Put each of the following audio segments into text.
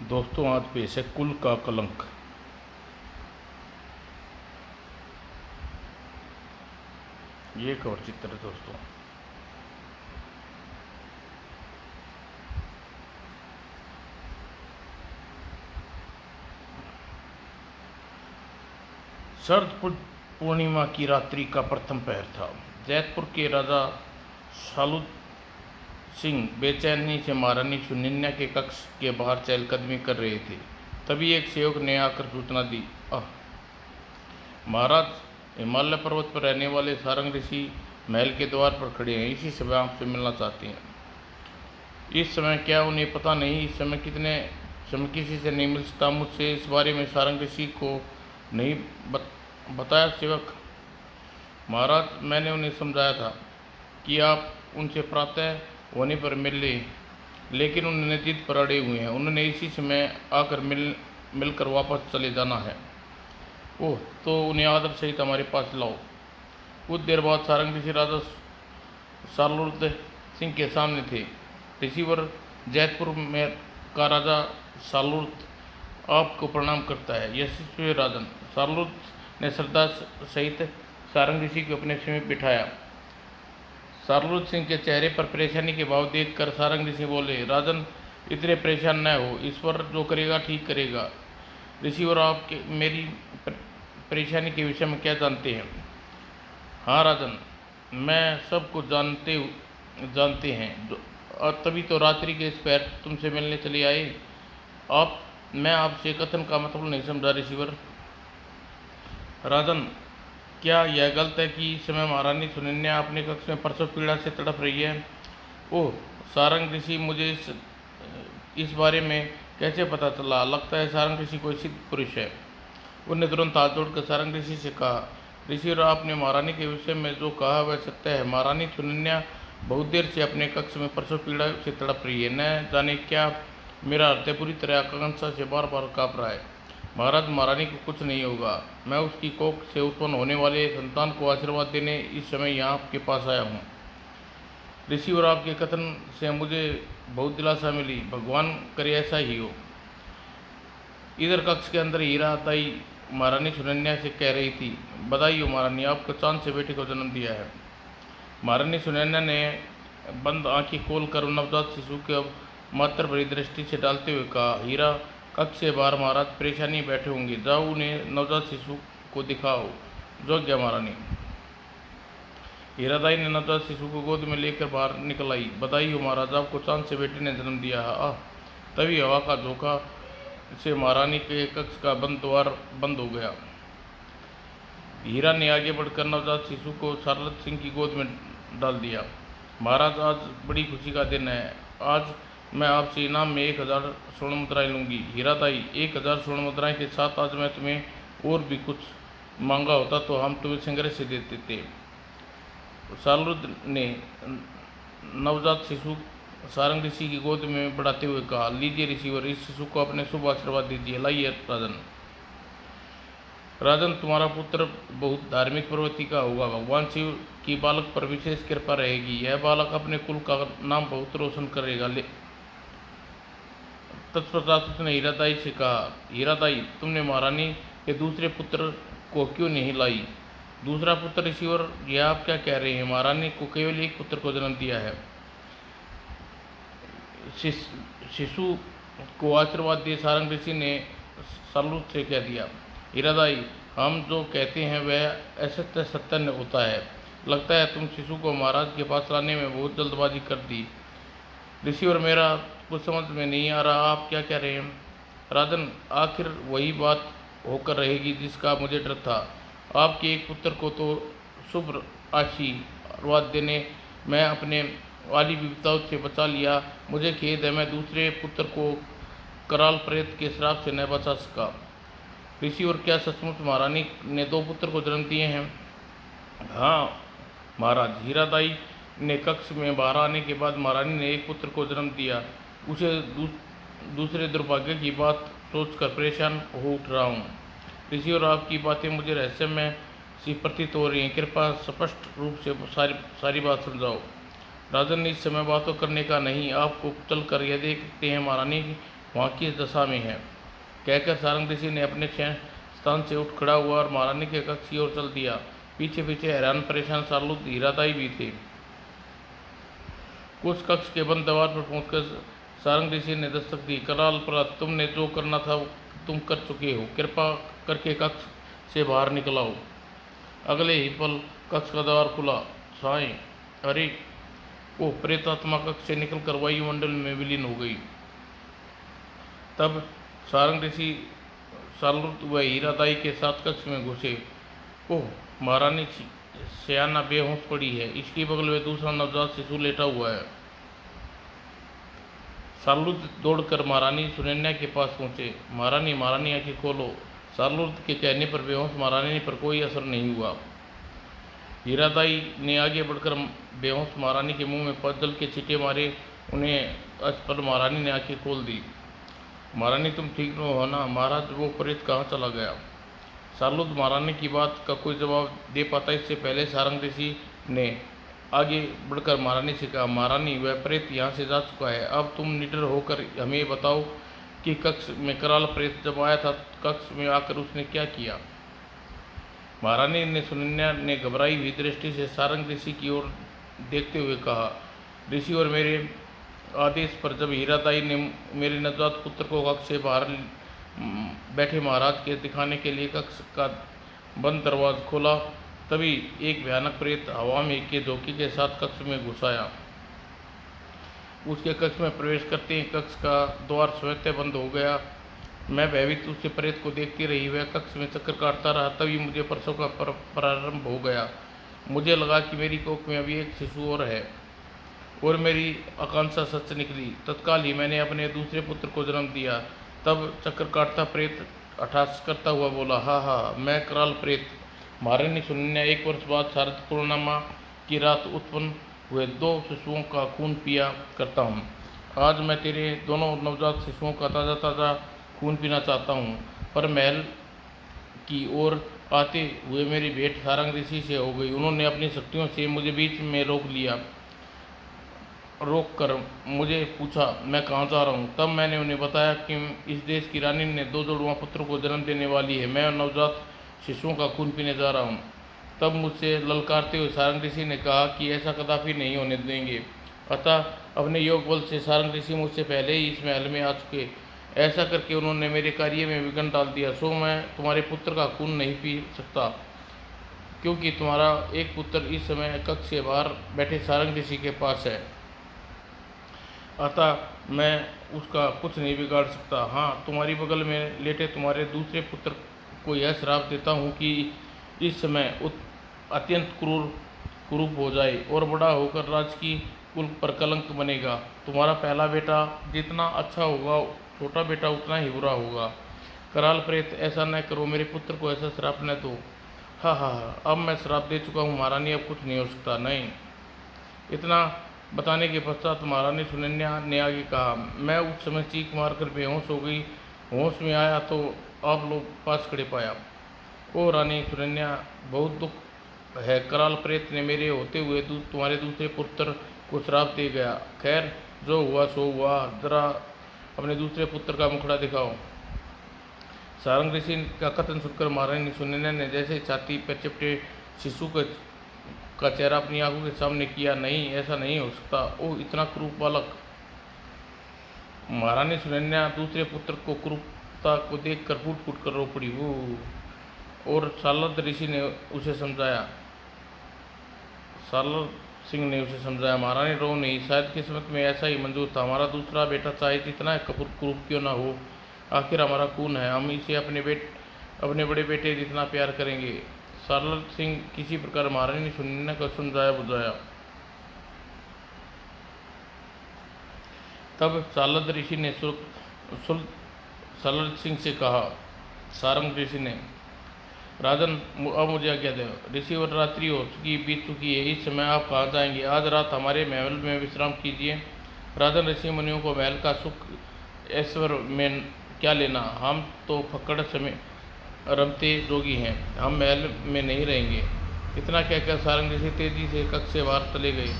दोस्तों आज पेश है कुल का कलंक। ये कवर चित्र है दोस्तों। शरद पूर्णिमा की रात्रि का प्रथम पहर था। जैतपुर के राजा शालू सिंह बेचैनी से महारानी सुनिन्या के कक्ष के बाहर चहलकदमी कर रहे थे। तभी एक सेवक ने आकर सूचना दी, महाराज हिमालय पर्वत पर रहने वाले सारंग ऋषि महल के द्वार पर खड़े हैं। इसी समय आपसे मिलना चाहते हैं। इस समय क्या उन्हें पता नहीं? इस समय किसी से नहीं मिल सकता। मुझसे इस बारे में सारंग ऋषि को नहीं बताया सेवक। महाराज मैंने उन्हें समझाया था कि आप उनसे प्रातः होने पर मिल लें, लेकिन उन्होंने जिद पर अड़े हुए हैं। उन्होंने इसी समय आकर मिलकर वापस चले जाना है। ओह, तो उन्हें आदर सहित हमारे पास लाओ। कुछ देर बाद सारंग ऋषि राजा शालूर सिंह के सामने थे। ऋषिवर, जैतपुर में का राजा शालूर आपको प्रणाम करता है। यशस्वी राजन। शालूर ने श्रद्धा सहित सारंग ऋषि को अपने समीप बिठाया। शालूर सिंह के चेहरे पर परेशानी के भाव देखकर सारंग ऋषि बोले, राजन इतने परेशान न हो, ईश्वर जो करेगा ठीक करेगा। ऋषिवर, आप मेरी परेशानी के विषय में क्या जानते हैं? हाँ राजन, मैं सब कुछ जानते हैं, और तभी तो रात्रि के इस पैर तुमसे मिलने चले आए। मैं आपसे कथन का मतलब नहीं समझा ऋषिवर। राजन, क्या यह गलत है कि इस समय महारानी सुनिन्या अपने कक्ष में प्रसव पीड़ा से तड़प रही है? ओह सारंग ऋषि, मुझे इस बारे में कैसे पता चला? लगता है सारंग ऋषि कोई सिद्ध पुरुष है। उन्होंने तुरंत हाथ जोड़कर सारंग ऋषि से कहा, ऋषिवर, आपने महारानी के विषय में जो कहा वह सत्य है। महारानी सुनिन्या बहुत देर से अपने कक्ष में प्रसव पीड़ा से तड़प रही है। न जाने क्या मेरा हृदय पूरी तरह आकांक्षा से बार बार काँप रहा है। महाराज, महारानी को कुछ नहीं होगा। मैं उसकी कोख से उत्पन्न होने वाले संतान को आशीर्वाद देने इस समय यहाँ आपके पास आया हूँ। ऋषिवर, आपके कथन से मुझे बहुत दिलासा मिली। भगवान करे ऐसा ही हो। इधर कक्ष के अंदर हीरा ताई महारानी सुनन्या से कह रही थी, बधाई हो महारानी, आपको चांद से बेटे को जन्म दिया है। महारानी सुनन्या ने बंद आंखें खोलकर नवजात शिशु के मात्र भरी दृष्टि से डालते हुए कहा, हीरा, कक्ष से बाहर महाराज परेशानी बैठे होंगे, जाओ उन्हें नवजात शिशु को दिखाओ। जो गया महारानी। हीरादाई ने नवजात शिशु को गोद में लेकर बाहर निकल आई। बधाई हो महाराज, आपको चांद से बेटे ने जन्म दिया है। तभी हवा का झोंका से महारानी के कक्ष का द्वार बंद हो गया। हीरा ने आगे बढ़कर नवजात शिशु को शारद सिंह की गोद में डाल दिया। महाराज, आज बड़ी खुशी का दिन है। आज मैं आपसे इनाम में 1000 स्वर्ण मुद्राएं लूँगी। हीरादाई, 1000 स्वर्ण मुद्राएं के साथ आज मैं तुम्हें और भी कुछ मांगा होता तो हम तुम्हें संग्रह से देते थे। शालूर ने नवजात शिशु सारंग ऋषि की गोद में बढ़ाते हुए कहा, लीजिए ऋषिवर, इस शिशु को अपने शुभ आशीर्वाद दीजिए। लाइए राजन। राजन, तुम्हारा पुत्र बहुत धार्मिक प्रवृत्ति का होगा। भगवान शिव की बालक पर विशेष कृपा रहेगी। यह बालक अपने कुल का नाम बहुत रोशन करेगा। तत्पश्चात उसने हीरादाई से कहा, हीरादाई, तुमने महारानी के दूसरे पुत्र को क्यों नहीं लाई? दूसरा पुत्र? ऋषिवर, यह आप क्या कह रहे हैं? महारानी को केवल एक पुत्र को जन्म दिया है। शिशु को आशीर्वाद दिए सारंग ऋषि ने शालूर से कह दिया, हीरादाई, हम जो कहते हैं वह असत्य सत्य होता है। लगता है तुम शिशु को महाराज के पास लाने में बहुत जल्दबाजी कर दी। ऋषिवर, मेरा कुछ समझ में नहीं आ रहा, आप क्या कह रहे हैं? राजन, आखिर वही बात होकर रहेगी जिसका मुझे डर था। आपके एक पुत्र को तो शुभ आशीर्वाद देने मैं अपने वाली विपदाओं से बचा लिया। मुझे खेद है, मैं दूसरे पुत्र को कराल प्रेत के श्राप से न बचा सका। ऋषिवर, क्या सचमुच महारानी ने 2 पुत्र को जन्म दिए हैं? हाँ महाराज, हीरादाई ने कक्ष में बाहर आने के बाद महारानी ने एक पुत्र को जन्म दिया। उसे दूसरे दुर्भाग्य की बात सोचकर परेशान हो उठ रहा हूँ। ऋषिवर, आपकी बातें मुझे रहस्यमय सी प्रतीत हो रही हैं। कृपया स्पष्ट रूप से सारी बात समझाओ। राजन, इस समय बातों करने का नहीं, आपको चल कर यह देखते हैं महारानी वहाँ की दशा में है। कहकर सारंग ऋषि ने अपने शयन स्थान से उठ खड़ा हुआ और महारानी के कक्ष की ओर चल दिया। पीछे पीछे हैरान परेशान सारलूत हीराताई भी थे। कुछ कक्ष के बंद द्वार पर पहुंचकर सारंग ऋषि ने दस्तक दी। कराल प्रहत, तुमने जो करना था तुम कर चुके हो, कृपा करके कक्ष से बाहर निकल आओ। अगले ही पल कक्ष का द्वार खुला। साएं, अरे वो प्रेतात्मा कक्ष से निकलकर वायुमंडल में विलीन हो गई। तब सारंग ऋषि सारलूत व हीराताई के साथ कक्ष में घुसे। ओह, महारानी सयाना बेहोश पड़ी है, इसके बगल में दूसरा नवजात शिशु लेटा हुआ है। सारलूत दौड़कर महारानी सुनैना के पास पहुंचे। महारानी, महारानी आंखें खोलो। सारलूत के कहने पर बेहोश महारानी पर कोई असर नहीं हुआ। हीराताई ने आगे बढ़कर बेहोश महारानी के मुंह में जल के छींटे मारे। उन्हें पर महारानी ने आंखें खोल दी। महारानी, तुम ठीक हो ना? महाराज, वो प्रेत कहाँ चला गया? सारलूत महारानी की बात का कोई जवाब दे पाता इससे पहले सारंग ऋषि ने आगे बढ़कर महारानी से कहा, महारानी, वह प्रेत यहाँ से जा चुका है। अब तुम निडर होकर हमें बताओ कि कक्ष में कराल प्रेत जब आया था, कक्ष में आकर उसने क्या किया? महारानी ने सुनैना ने घबराई हुई दृष्टि से सारंग ऋषि की ओर देखते हुए कहा, ऋषि और मेरे आदेश पर जब हीराताई ने मेरे नवजात पुत्र को कक्ष से बाहर बैठे महाराज के दिखाने के लिए कक्ष का बंद दरवाजा खोला, तभी एक भयानक प्रेत हवा में के झोंके के साथ कक्ष में घुस आया। उसके कक्ष में प्रवेश करते ही कक्ष का द्वार स्वतः बंद हो गया। मैं भयभीत उससे प्रेत को देखती रही। वह कक्ष में चक्कर काटता रहा। तभी मुझे प्रसव का प्रारंभ हो गया। मुझे लगा कि मेरी कोख में अभी एक शिशु और है और मेरी आकांक्षा सच निकली। तत्काल ही मैंने अपने दूसरे पुत्र को जन्म दिया। तब चक्कर काटता प्रेत अट्टहास करता हुआ बोला, हा हा, मैं कराल प्रेत। महारानी सुनैना, 1 वर्ष बाद शारद पूर्णिमा की रात उत्पन्न हुए 2 शिशुओं का खून पिया करता हूँ। आज मैं तेरे दोनों नवजात शिशुओं का ताज़ा ताज़ा खून पीना चाहता हूँ। पर महल की ओर आते हुए मेरी भेंट सारंग ऋषि से हो गई। उन्होंने अपनी शक्तियों से मुझे बीच में रोक कर मुझे पूछा मैं कहाँ जा रहा हूँ। तब मैंने उन्हें बताया कि इस देश की रानी ने 2 जुड़वा पुत्रों को जन्म देने वाली है। मैं नवजात शिशुओं का खून पीने जा रहा हूँ। तब मुझसे ललकारते हुए सारंग ऋषि ने कहा कि ऐसा कदापि नहीं होने देंगे। अतः अपने योग बल से सारंग ऋषि मुझसे पहले ही इस महल में आ चुके। ऐसा करके उन्होंने मेरे कार्य में विघ्न डाल दिया। सो मैं तुम्हारे पुत्र का खून नहीं पी सकता, क्योंकि तुम्हारा एक पुत्र इस समय कक्ष से बाहर बैठे सारंग ऋषि के पास है। अतः मैं उसका कुछ नहीं बिगाड़ सकता। हाँ, तुम्हारी बगल में लेटे तुम्हारे दूसरे पुत्र को यह श्राप देता हूँ कि इस समय अत्यंत कुरूप हो जाए और बड़ा होकर राजकीय कुल पर कलंक बनेगा। तुम्हारा पहला बेटा जितना अच्छा होगा, छोटा बेटा उतना ही बुरा होगा। कराल प्रेत, ऐसा न करो, मेरे पुत्र को ऐसा श्राप न दो। हाँ हाँ हाँ, अब मैं श्राप दे चुका हूँ महारानी, अब कुछ नहीं हो सकता। नहीं। इतना बताने के पश्चात महारानी सुनैना ने आगे कहा, मैं उस समय चीख मारकर बेहोश हो गई। होश में आया तो आप लोग पास खड़े पाया। ओ रानी सुनैना, बहुत दुख है। कराल प्रेत ने मेरे होते हुए तुम्हारे दूसरे पुत्र को श्राप दे गया। खैर, जो हुआ सो हुआ। जरा अपने दूसरे पुत्र का मुखड़ा दिखाओ। सारंग ऋषि का कथन सुनकर महारानी सुनैना ने जैसे छाती पर चिपटे शिशु का चेहरा अपनी आंखों के सामने किया। नहीं, ऐसा नहीं हो सकता। ओह, इतना क्रूर बालक। महारानी सुनैना दूसरे पुत्र को क्रूरता को देखकर फूट फूट कर रो पड़ी। वो और सारलद ऋषि ने उसे समझाया। सारलद सिंह ने उसे समझाया, महारानी रो नहीं, शायद किस्मत में ऐसा ही मंजूर था। हमारा दूसरा बेटा चाहे जितना क्रूर क्यों ना हो, आखिर हमारा खून है। हम इसे अपने बड़े बेटे जितना प्यार करेंगे। सारलद सिंह किसी प्रकार महारानी सुनैना को समझाया बुझाया। तब सारलद ऋषि ने सारलद सिंह से कहा, सारंग ऋषि ने, राजन अब मुझे आज्ञा दो। ऋषि और रात्रि हो चुकी बीत चुकी है। इस समय आप कहाँ जाएंगे? आज रात हमारे महल में विश्राम कीजिए। राजन, ऋषि मुनियों को महल का सुख ऐश्वर्य में क्या लेना? हम तो फक्कड़ समय रमते जोगी हैं, हम महल में नहीं रहेंगे। इतना कहकर सारंग ऋषि तेजी से कक्ष से बाहर चले गए।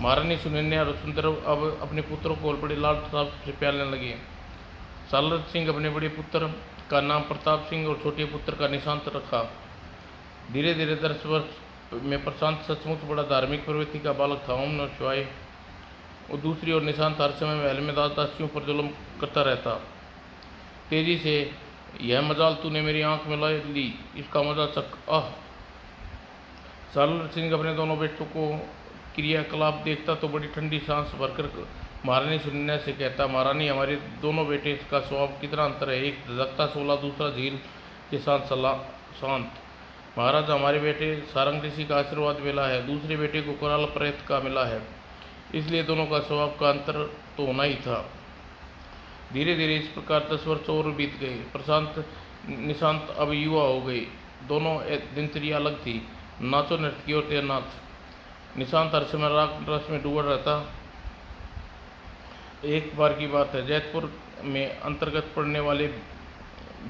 महारानी सुनैना और सुंदर अब अपने पुत्रों को बड़े लाड साहब से प्यारने लगे। सालर सिंह अपने बड़े पुत्र का नाम प्रताप सिंह और छोटे पुत्र का निशांत रखा। धीरे धीरे 10 वर्ष में प्रशांत सचमुच बड़ा धार्मिक प्रवृत्ति का बालक था। ओम नमः शिवाय। और दूसरी ओर निशांत हर समय महल में दास दासियों पर जुल्म करता रहता। तेजी से, यह मजाल तूने मेरी आंख में ला ली, इसका मजा चक। आह! सालर सिंह अपने दोनों बेटों को क्रियाकलाप देखता तो बड़ी ठंडी सांस भरकर महारानी सुनने से कहता, महारानी, हमारे दोनों बेटे का स्वभाव कितना अंतर है। एक धधकता सोला, दूसरा झील के साथ शांत। महाराज, हमारे बेटे सारंग ऋषि का आशीर्वाद मिला है, दूसरे बेटे को कराल प्रेत का मिला है, इसलिए दोनों का स्वभाव का अंतर तो होना ही था। धीरे धीरे इस प्रकार 10 वर्ष और बीत गए। प्रशांत निशांत अब युवा हो गए। दोनों दिनचर्या अलग थी। नाचो नृत्य और तेज नाच। निशांत हर समय राग रस में डूबा रहता। एक बार की बात है, जैतपुर में अंतर्गत पड़ने वाले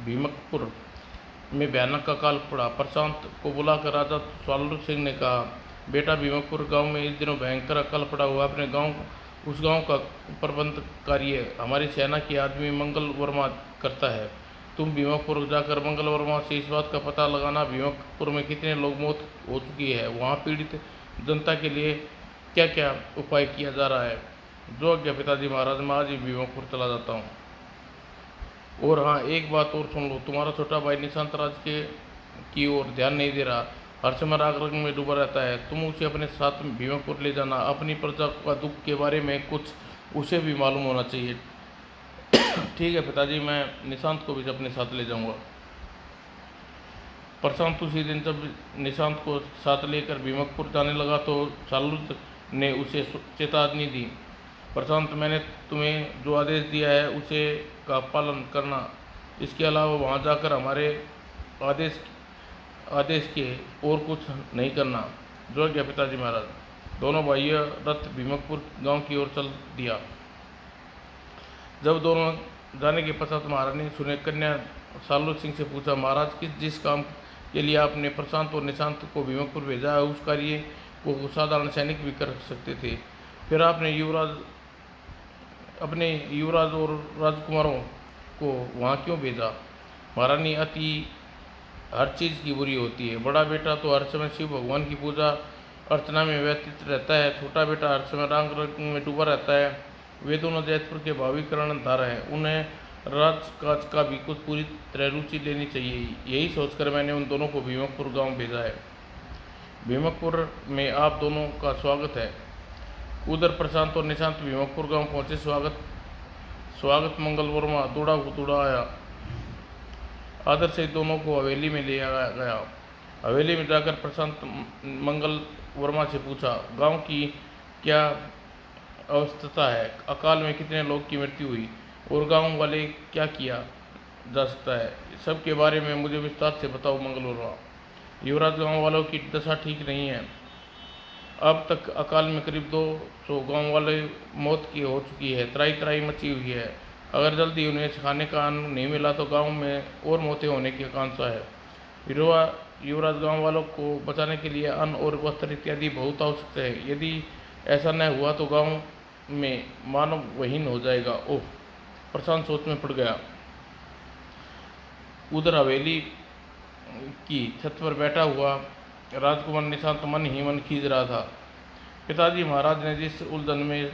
भीमकपुर में भयानक अकाल पड़ा। प्रशांत को बुलाकर राजा सालर सिंह ने कहा, बेटा, भीमकपुर गांव में इस दिनों भयंकर अकाल पड़ा हुआ। अपने उस गांव का प्रबंध कार्य हमारी सेना के आदमी मंगल वर्मा करता है। तुम भीमकपुर जाकर मंगल वर्मा से इस बात का पता लगाना, भीमकपुर में कितने लोग मौत हो चुकी है, वहाँ पीड़ित जनता के लिए क्या क्या उपाय किया जा रहा है। जो आज्ञा पिताजी महाराज, मैं आज ही भीमकपुर चला जाता हूँ। और हाँ, एक बात और सुन लो, तुम्हारा छोटा भाई निशांत राज की ओर ध्यान नहीं दे रहा, हर समय राग रंग में डूबा रहता है। तुम उसे अपने साथ भीमकपुर ले जाना। अपनी प्रजा का दुख के बारे में कुछ उसे भी मालूम होना चाहिए। ठीक है पिताजी, मैं निशांत को भी अपने साथ ले जाऊंगा। प्रशांत उसी दिन जब निशांत को साथ लेकर भीमकपुर जाने लगा तो सालुद ने उसे चेतावनी दी, प्रशांत, मैंने तुम्हें जो आदेश दिया है उसे का पालन करना। इसके अलावा वहाँ जाकर हमारे आदेश के और कुछ नहीं करना। जो आज्ञा पिताजी महाराज। दोनों भाइयों रथ भीमकपुर गांव की ओर चल दिया। जब दोनों जाने के पश्चात महारानी सुने कन्या सालू सिंह से पूछा, महाराज, जिस काम के लिए आपने प्रशांत और निशांत को भीमकपुर भेजा है, उस कार्य को साधारण सैनिक भी कर सकते थे, फिर आपने अपने युवराज और राजकुमारों को वहाँ क्यों भेजा? महारानी, अति हर चीज़ की बुरी होती है। बड़ा बेटा तो हर समय शिव भगवान की पूजा अर्चना में व्यतीत रहता है, छोटा बेटा हर समय रंग रंग में डूबा रहता है। वे दोनों जैतपुर के भावी कर्णधार हैं, उन्हें राजकाज का भी कुछ पूरी तरह रुचि लेनी चाहिए। यही सोचकर मैंने उन दोनों को भीमकपुर गांव भेजा है। भीमकपुर में आप दोनों का स्वागत है। उधर प्रशांत और निशांत भीमकपुर गांव पहुंचे। स्वागत मंगल वर्मा दौड़ा आया। आदर से दोनों को हवेली में ले आया गया। हवेली में जाकर प्रशांत मंगल वर्मा से पूछा, गांव की क्या अवस्था है? अकाल में कितने लोग की मृत्यु हुई और गांव वाले क्या किया जा सकता है? सबके बारे में मुझे विस्तार से बताओ मंगल वर्मा। युवराज, गांव वालों की दशा ठीक नहीं है। अब तक अकाल में करीब 200 गांव वाले मौत की हो चुकी है। त्राई त्राई मची हुई है। अगर जल्दी उन्हें खाने का अन्न नहीं मिला तो गांव में और मौतें होने की आकांक्षा है। युवराज, गांव वालों को बचाने के लिए अन्न और वस्त्र इत्यादि बहुत आवश्यक है। यदि ऐसा न हुआ तो गांव में मानव वहीन हो जाएगा। ओह! प्रशांत सोच में पड़ गया। उधर हवेली की छत पर बैठा हुआ राजकुमार निशांत मन ही मन खींच रहा था। पिताजी महाराज ने जिस उलझन में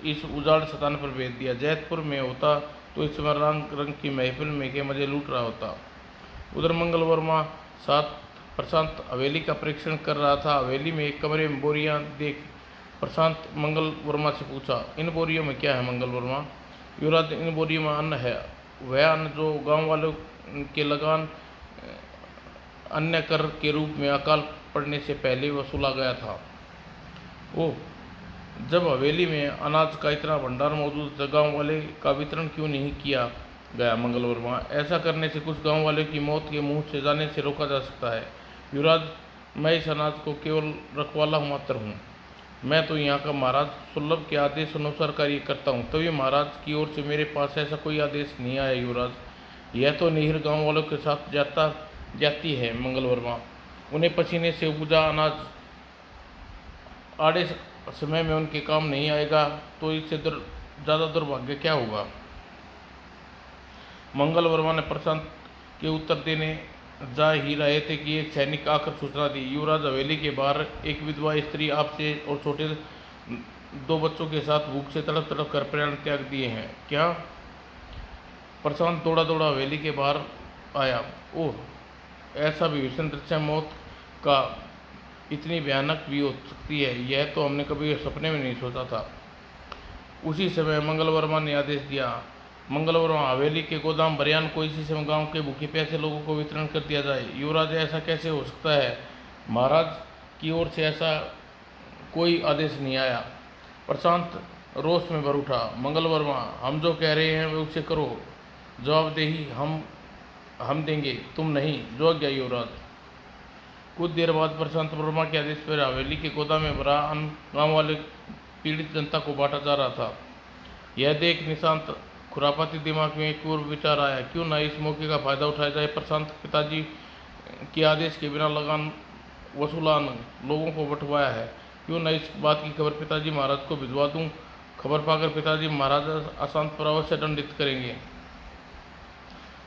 इस उजाड़ स्थान पर भेज दिया, जैतपुर में होता तो इस समय रंग रंग की महफिल में के मजे लूट रहा होता। उधर मंगल वर्मा साथ प्रशांत हवेली का परीक्षण कर रहा था। हवेली में एक कमरे में बोरियां देख प्रशांत मंगल वर्मा से पूछा, इन बोरियों में क्या है मंगल वर्मा? युवराज, इन बोरियों में अन्न है, वह अन्न जो गांव वालों के लगान अन्य कर के रूप में अकाल पड़ने से पहले वसूला गया था। ओह! जब हवेली में अनाज का इतना भंडार मौजूद था, गांव वाले का वितरण क्यों नहीं किया गया मंगल वर्मा? ऐसा करने से कुछ गांव वाले की मौत के मुंह से जाने से रोका जा सकता है। युवराज, मैं इस अनाज को केवल रखवाला मात्र हूँ। मैं तो यहाँ का महाराज सुलभ के आदेश अनुसार कार्य करता हूँ, तभी महाराज की ओर से मेरे पास ऐसा कोई आदेश नहीं आया। युवराज, यह तो निहिर गांव वालों के साथ जाती है मंगल वर्मा। उन्हें पसीने से उपजा अनाज आड़े समय में उनके काम नहीं आएगा तो इससे ज़्यादा दुर्भाग्य क्या होगा? मंगल वर्मा ने प्रशांत के उत्तर देने जा ही रहे थे कि एक सैनिक आकर सूचना दी, युवराज हवेली के बाहर एक विधवा स्त्री आपसे और छोटे 2 बच्चों के साथ भूख से तड़प तड़प कर प्राण त्याग दिए हैं। क्या? प्रशांत दौड़ा दौड़ा हवेली के बाहर आया। ओह, ऐसा भी भीषण दृश्य मौत का इतनी भयानक भी हो सकती है, यह तो हमने कभी सपने में नहीं सोचा था। उसी समय मंगल वर्मा ने आदेश दिया। मंगल वर्मा, हवेली के गोदाम बरियान को इसी समय गांव के भूखे प्यासे लोगों को वितरण कर दिया जाए। युवराज, ऐसा कैसे हो सकता है? महाराज की ओर से ऐसा कोई आदेश नहीं आया। प्रशांत रोष में भर उठा। मंगल वर्मा, हम जो कह रहे हैं वे उसे करो। जवाबदेही हम देंगे, तुम नहीं। जो आज्ञा युवराज। कुछ देर बाद प्रशांत वर्मा के आदेश पर हवेली के गोदाम में भरा अन्न गाँव वाले पीड़ित जनता को बांटा जा रहा था। यह देख निशांत खुरापाती दिमाग में एक और विचार आया, क्यों ना इस मौके का फायदा उठाया जाए। प्रशांत पिताजी के आदेश के बिना लगान वसूलान लोगों को बंटवाया है, क्यों न इस बात की खबर पिताजी महाराज को भिजवा दूं। खबर पाकर पिताजी महाराज अशांत पर अवश्य दंडित करेंगे।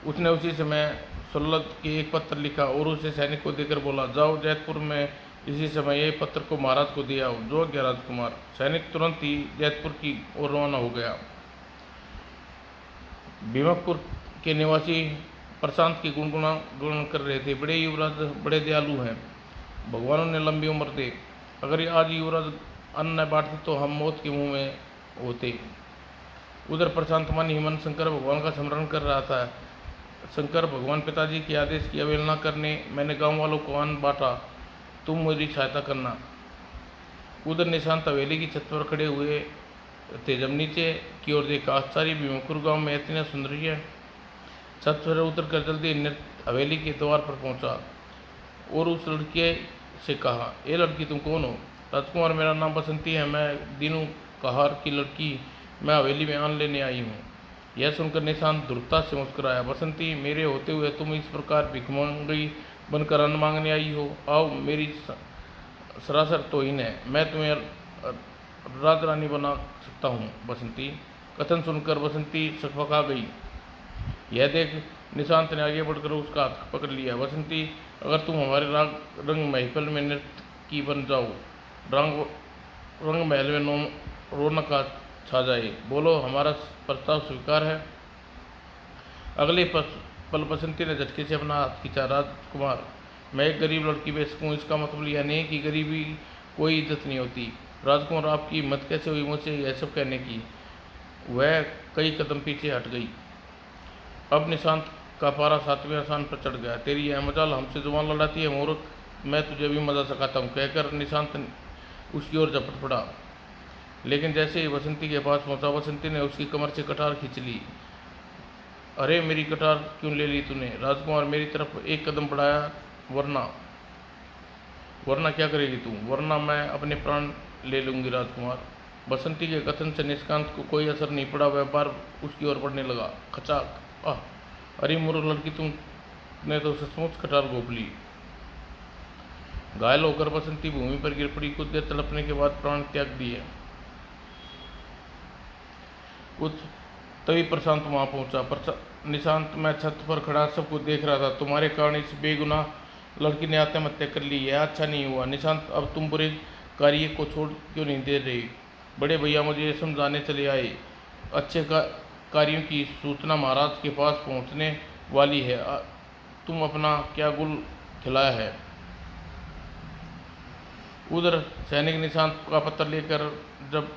उसने उसी समय सुल्लद के एक पत्र लिखा और उसे सैनिक को देकर बोला, जाओ जैतपुर में इसी समय ये पत्र को महाराज को दे आओ। जो आज्ञा राजकुमार। सैनिक तुरंत ही जैतपुर की ओर रवाना हो गया। भीमकपुर के निवासी प्रशांत की गुणगान कर रहे थे। बड़े युवराज बड़े दयालु हैं, भगवानों ने लंबी उम्र दे। अगर आज युवराज अन्न न बांटते तो हम मौत के मुंह में होते। उधर प्रशांत मन ही मन शंकर भगवान का स्मरण कर रहा था। शंकर भगवान, पिताजी के आदेश की अवहेलना करने मैंने गांव वालों को अन्न बांटा, तुम मेरी सहायता करना। उधर निशांत हवेली की छत पर खड़े हुए थे। जब नीचे की ओर देखा, आश्चर्य, भीमकुर गांव में इतनी सुंदरी है। छत पर उतर कर जल्दी हवेली के द्वार पर पहुंचा और उस लड़के से कहा, ये लड़की तुम कौन हो? राजकुमार, मेरा नाम बसंती है, मैं दीनू कहार की लड़की, मैं हवेली में अन्न लेने आई हूँ। यह सुनकर निशांत धुरता से मुस्कुराया। बसंती, मेरे होते हुए तुम इस प्रकार भिखमंगी बनकर अन्न मांगने आई हो? आओ, मेरी सरासर तौहीन है, मैं तुम्हें राज रानी बना सकता हूँ। बसंती। कथन सुनकर बसंती सकपका गई। यह देख निशांत ने आगे बढ़कर उसका हाथ पकड़ लिया। बसंती, अगर तुम हमारे रंग महफिल में नृत्य की बन जाओ, रंग महल में रौनक छा जाए। बोलो, हमारा प्रस्ताव स्वीकार है? अगले पल बसंती ने झटके से अपना हाथ खींचा। राजकुमार, मैं एक गरीब लड़की बेच सकूँ, इसका मतलब यह नहीं कि गरीबी कोई इज्जत नहीं होती। राजकुमार, आपकी हिम्मत कैसे हुई मुझसे यह सब कहने की? वह कई कदम पीछे हट गई। अब निशांत का पारा 7वें आसान पर चढ़ गया। तेरी यह मजाल हमसे जुबान लड़ाती है मूर्ख, मैं तुझे भी मजा सिखाता हूँ, कहकर निशांत उसकी ओर झपट पड़ा। लेकिन जैसे ही बसंती के पास पहुंचा, बसंती ने उसकी कमर से कटार खींच ली। अरे, मेरी कटार क्यों ले ली तूने? राजकुमार, मेरी तरफ एक कदम बढ़ाया, वरना क्या करेगी तू? वरना मैं अपने प्राण ले लूंगी। राजकुमार। बसंती के कथन से निशांत को कोई असर नहीं पड़ा। वह बार उसकी ओर बढ़ने लगा। खचाक। आह, अरे मूर्ख लड़की, तुमने तो सचमुच कटार घोंप ली। घायल होकर बसंती भूमि पर गिर पड़ी। कुछ देर तड़पने के बाद प्राण त्याग दिए। कुछ तभी प्रशांत वहां पहुंचा। निशांत, मैं छत पर खड़ा सब कुछ देख रहा था। तुम्हारे कारण इस बेगुनाह लड़की ने आत्महत्या कर ली। यह अच्छा नहीं हुआ। निशांत, अब तुम बुरे कार्य को छोड़ क्यों नहीं दे रही? बड़े भैया मुझे ये समझाने चले आए। अच्छे कार्यों की सूचना महाराज के पास पहुंचने वाली है। तुम अपना क्या गुल खिलाया है? उधर सैनिक निशांत का पत्र लेकर जब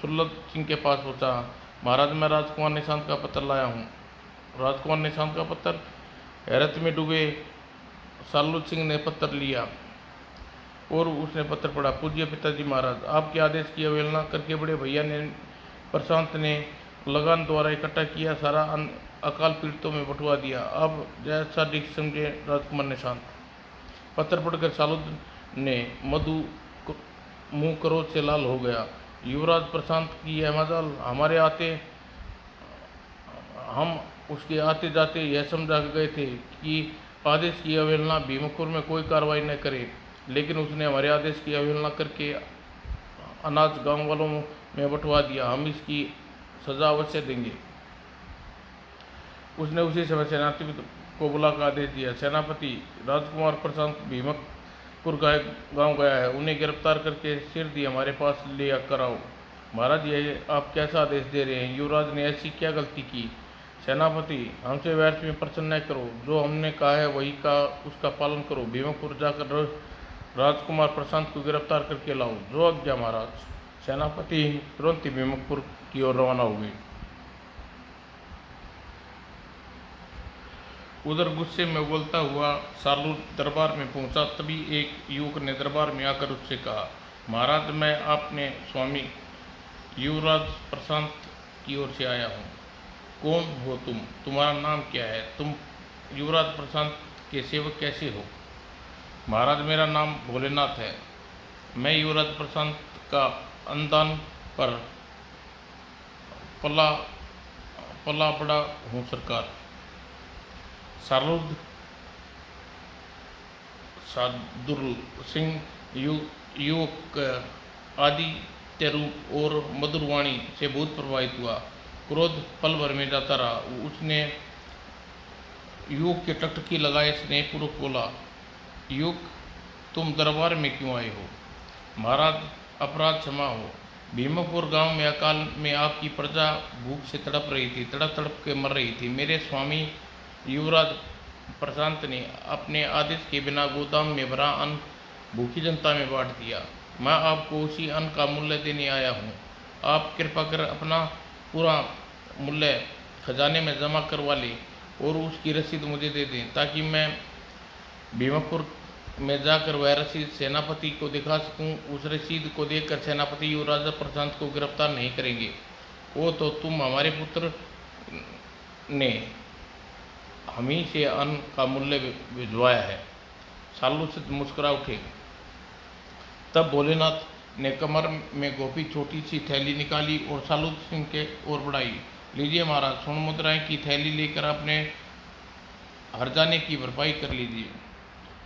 सुल्लद सिंह के पास पहुंचा। महाराज, मैं राजकुमार निशांत का पत्र लाया हूँ। राजकुमार निशांत का पत्र? हैरत में डूबे साल्लू सिंह ने पत्र लिया और उसने पत्र पढ़ा। पूज्य पिताजी महाराज, आपके आदेश की अवहेलना करके बड़े भैया ने प्रशांत ने लगान द्वारा इकट्ठा किया सारा अकाल पीड़ितों में बंटवा दिया। अब जैसा ठीक समझे राजकुमार निशांत। पत्र पढ़कर सालुद ने मधु मुंह क्रोध से लाल हो गया। युवराज, प्रशांत की यह मजाल हम उसके आते जाते यह समझा गए थे कि आदेश की अवहेलना भीमकुर में कोई कार्रवाई न करे, लेकिन उसने हमारे आदेश की अवहेलना करके अनाज गांव वालों में बंटवा दिया। हम इसकी सजा अवश्य देंगे। उसने उसी समय सेनापति को बुलाकर आदेश दिया, सेनापति राजकुमार प्रशांत भीमकपुर गांव गया है, उन्हें गिरफ्तार करके सिर दी हमारे पास ले कर आओ। महाराज, ये आप कैसा आदेश दे रहे हैं? युवराज ने ऐसी क्या गलती की? सेनापति, हमसे व्यर्थ में प्रसन्न न करो, जो हमने कहा है वही का उसका पालन करो। भीमकपुर जाकर राजकुमार प्रशांत को गिरफ्तार करके लाओ। जो आज्ञा महाराज। सेनापति तुरंत ही भीमकपुर की ओर रवाना हो गए। उधर गुस्से में उबलता हुआ सालू दरबार में पहुंचा। तभी एक युवक ने दरबार में आकर उससे कहा, महाराज, मैं आपने स्वामी युवराज प्रशांत की ओर से आया हूँ। कौन हो तुम? तुम्हारा नाम क्या है? तुम युवराज प्रशांत के सेवक कैसे हो? महाराज, मेरा नाम भोलेनाथ है। मैं युवराज प्रशांत का अनुदान पर पला बड़ा हूँ सरकार। सालुद सादुल सिंह युवक आदित्य रूप और मधुरवाणी से बहुत प्रभावित हुआ। क्रोध पल भर में जाता रहा। उसने युवक के टकटकी लगाए स्नेहपूर्वक बोला, युवक, तुम दरबार में क्यों आए हो? महाराज, अपराध क्षमा हो। भीमकपुर गांव में अकाल में आपकी प्रजा भूख से तड़प रही थी, तड़प के मर रही थी। मेरे स्वामी युवराज प्रशांत ने अपने आदेश के बिना गोदाम में भरा अन्न भूखी जनता में बांट दिया। मैं आपको उसी अन्न का मूल्य देने आया हूँ। आप कृपा कर अपना पूरा मूल्य खजाने में जमा करवा लें और उसकी रसीद मुझे दे दें, ताकि मैं भीमकपुर में जाकर वह रसीद सेनापति को दिखा सकूं। उस रसीद को देखकर सेनापति युवराज प्रशांत को गिरफ्तार नहीं करेंगे। वो तो तुम हमारे पुत्र ने हम ही से अन्न का मूल्य भिजवाया है। सालू से मुस्कुरा उठे। तब भोलेनाथ ने कमर में गोपी छोटी सी थैली निकाली और सालू सिंह के ओर बढ़ाई। लीजिए महाराज, स्वर्ण मुद्राएं की थैली लेकर अपने हर्जाने की भरपाई कर लीजिए।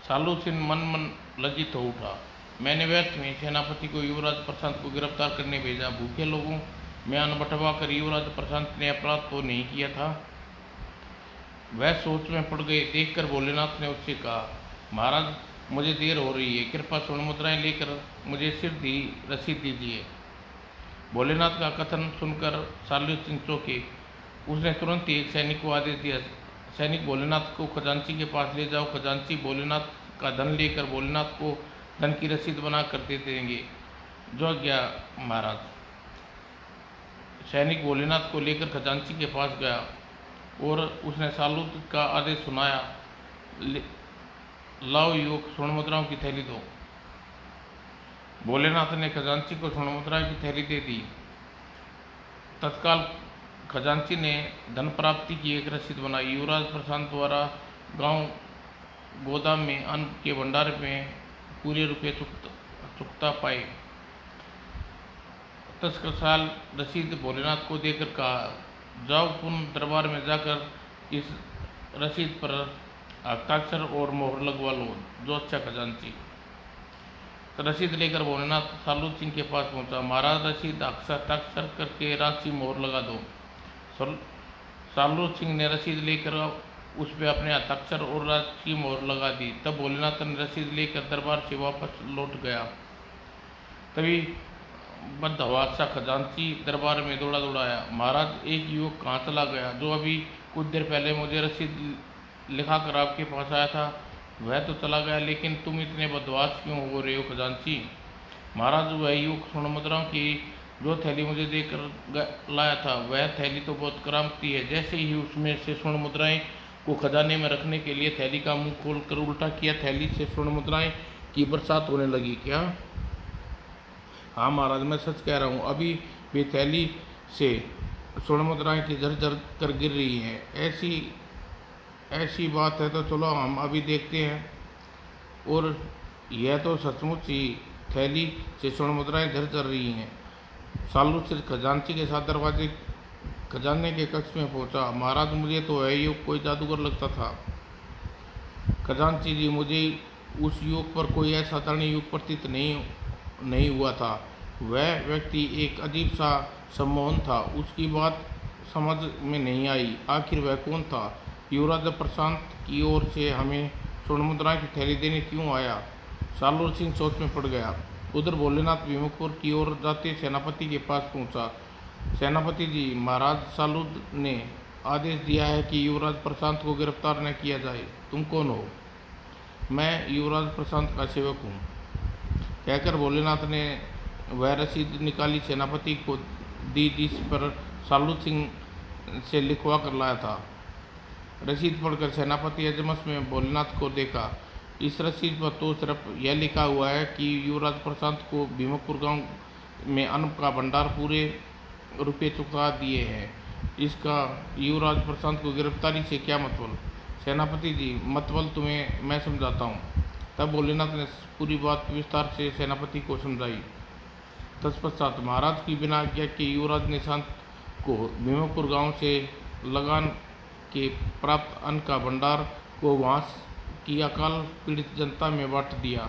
सालू सिंह मन लज्जित हो उठा। मैंने व्यर्थ में सेनापति को युवराज प्रशांत को गिरफ्तार करने भेजा। भूखे लोगों में अन्न बंटवा कर युवराज प्रशांत ने अपराध तो नहीं किया था। वह सोच में पड़ गए। देखकर भोलेनाथ ने उससे कहा, महाराज, मुझे देर हो रही है, कृपया स्वर्ण मुद्राएं लेकर मुझे सिर दी रसीद दीजिए। भोलेनाथ का कथन सुनकर सालू सिंह चौंके। उसने तुरंत ही एक सैनिक को आदेश दिया, सैनिक, भोलेनाथ को खजांची के पास ले जाओ। खजांची भोलेनाथ का धन लेकर भोलेनाथ को धन की रसीद बना कर दे देंगे। जो गया महाराज। सैनिक भोलेनाथ को लेकर खजांची के पास गया और उसने सालू का आदेश सुनाया, लाओ युवक, स्वर्ण मुद्राओं की थैली दो। भोलेनाथ ने खजांची को स्वर्ण मुद्राओं की थैली दे दी। तत्काल खजांची ने धन प्राप्ति की एक रसीद बनाई। युवराज प्रशांत द्वारा गांव गोदाम में अन्न के भंडार में पूरे रुपये चुकता पाए। तत्काल रसीद भोलेनाथ को देकर कहा, जाओ पुनः दरबार में जाकर इस रसीद पर हस्ताक्षर और मोहर लगवा लो। जो अच्छा खजांची। रसीद लेकर भोलेनाथ सालू सिंह के पास पहुंचा। महाराज, रसीद हस्ताक्षर करके राशि मोहर लगा दो। सालू सिंह ने रसीद लेकर उस पर अपने हस्ताक्षर और राशि की मोहर लगा दी। तब भोलेनाथ ने रसीद लेकर दरबार से वापस लौट गया। तभी बदहवासा खजांची दरबार में दौड़ा आया। महाराज, एक युवक कहाँ चला गया जो अभी कुछ देर पहले मुझे रसीद लिखा कर आपके पास आया था? वह तो चला गया, लेकिन तुम इतने बदमाश क्यों हो रहे हो खजांची? महाराज, वह युवक स्वर्ण मुद्राओं की जो थैली मुझे देकर लाया था, वह थैली तो बहुत करामती है। जैसे ही उसमें से स्वर्ण मुद्राएं को खजाने में रखने के लिए थैली का मुंह खोलकर उल्टा किया, थैली से स्वर्ण मुद्राएं की बरसात होने लगी। क्या? हाँ महाराज, मैं सच कह रहा हूँ। अभी भी थैली से स्वर्ण मुद्राएं की झरझर कर गिर रही हैं। ऐसी बात है तो चलो हम अभी देखते हैं। और यह तो सचमुच ही थैली से स्वर्ण मुद्राएं झरझर रही हैं। सालू सिंह खजांची के साथ खजाने के कक्ष में पहुंचा। महाराज, मुझे तो यह युवक कोई जादूगर लगता था। खजांची जी, मुझे उस युवक पर कोई असाधारण युवक प्रतीत नहीं हुआ था। वह व्यक्ति एक अजीब सा सम्मोहन था। उसकी बात समझ में नहीं आई, आखिर वह कौन था? युवराज प्रशांत की ओर से हमें स्वर्ण मुद्रा की थैली देने क्यों आया? सालूर सिंह सोच में पड़ गया। उधर भोलेनाथ भीमपुर की ओर जाते सेनापति के पास पहुंचा। सेनापति जी, महाराज सालूद ने आदेश दिया है कि युवराज प्रशांत को गिरफ्तार न किया जाए। तुम कौन हो? मैं युवराज प्रशांत का सेवक हूँ, कहकर भोलेनाथ ने वह रसीद निकाली, सेनापति को दी जिस पर सालू सिंह से लिखवा कर लाया था। रसीद पढ़कर सेनापति अजमस में भोलेनाथ को देखा। इस रसीद पर तो सिर्फ यह लिखा हुआ है कि युवराज प्रशांत को भीमपुर गांव में अन्न का भंडार पूरे रुपये चुका दिए हैं। इसका युवराज प्रशांत को गिरफ्तारी से क्या मतलब? सेनापति जी, मतलब तुम्हें मैं समझाता हूँ। तब भोलेनाथ ने पूरी बात विस्तार से सेनापति को समझाई। तत्पश्चात महाराज की बिना आज्ञा के युवराज निशांत को भीमपुर गांव से लगान के प्राप्त अन्न का भंडार को वहाँ की अकाल पीड़ित जनता में बांट दिया।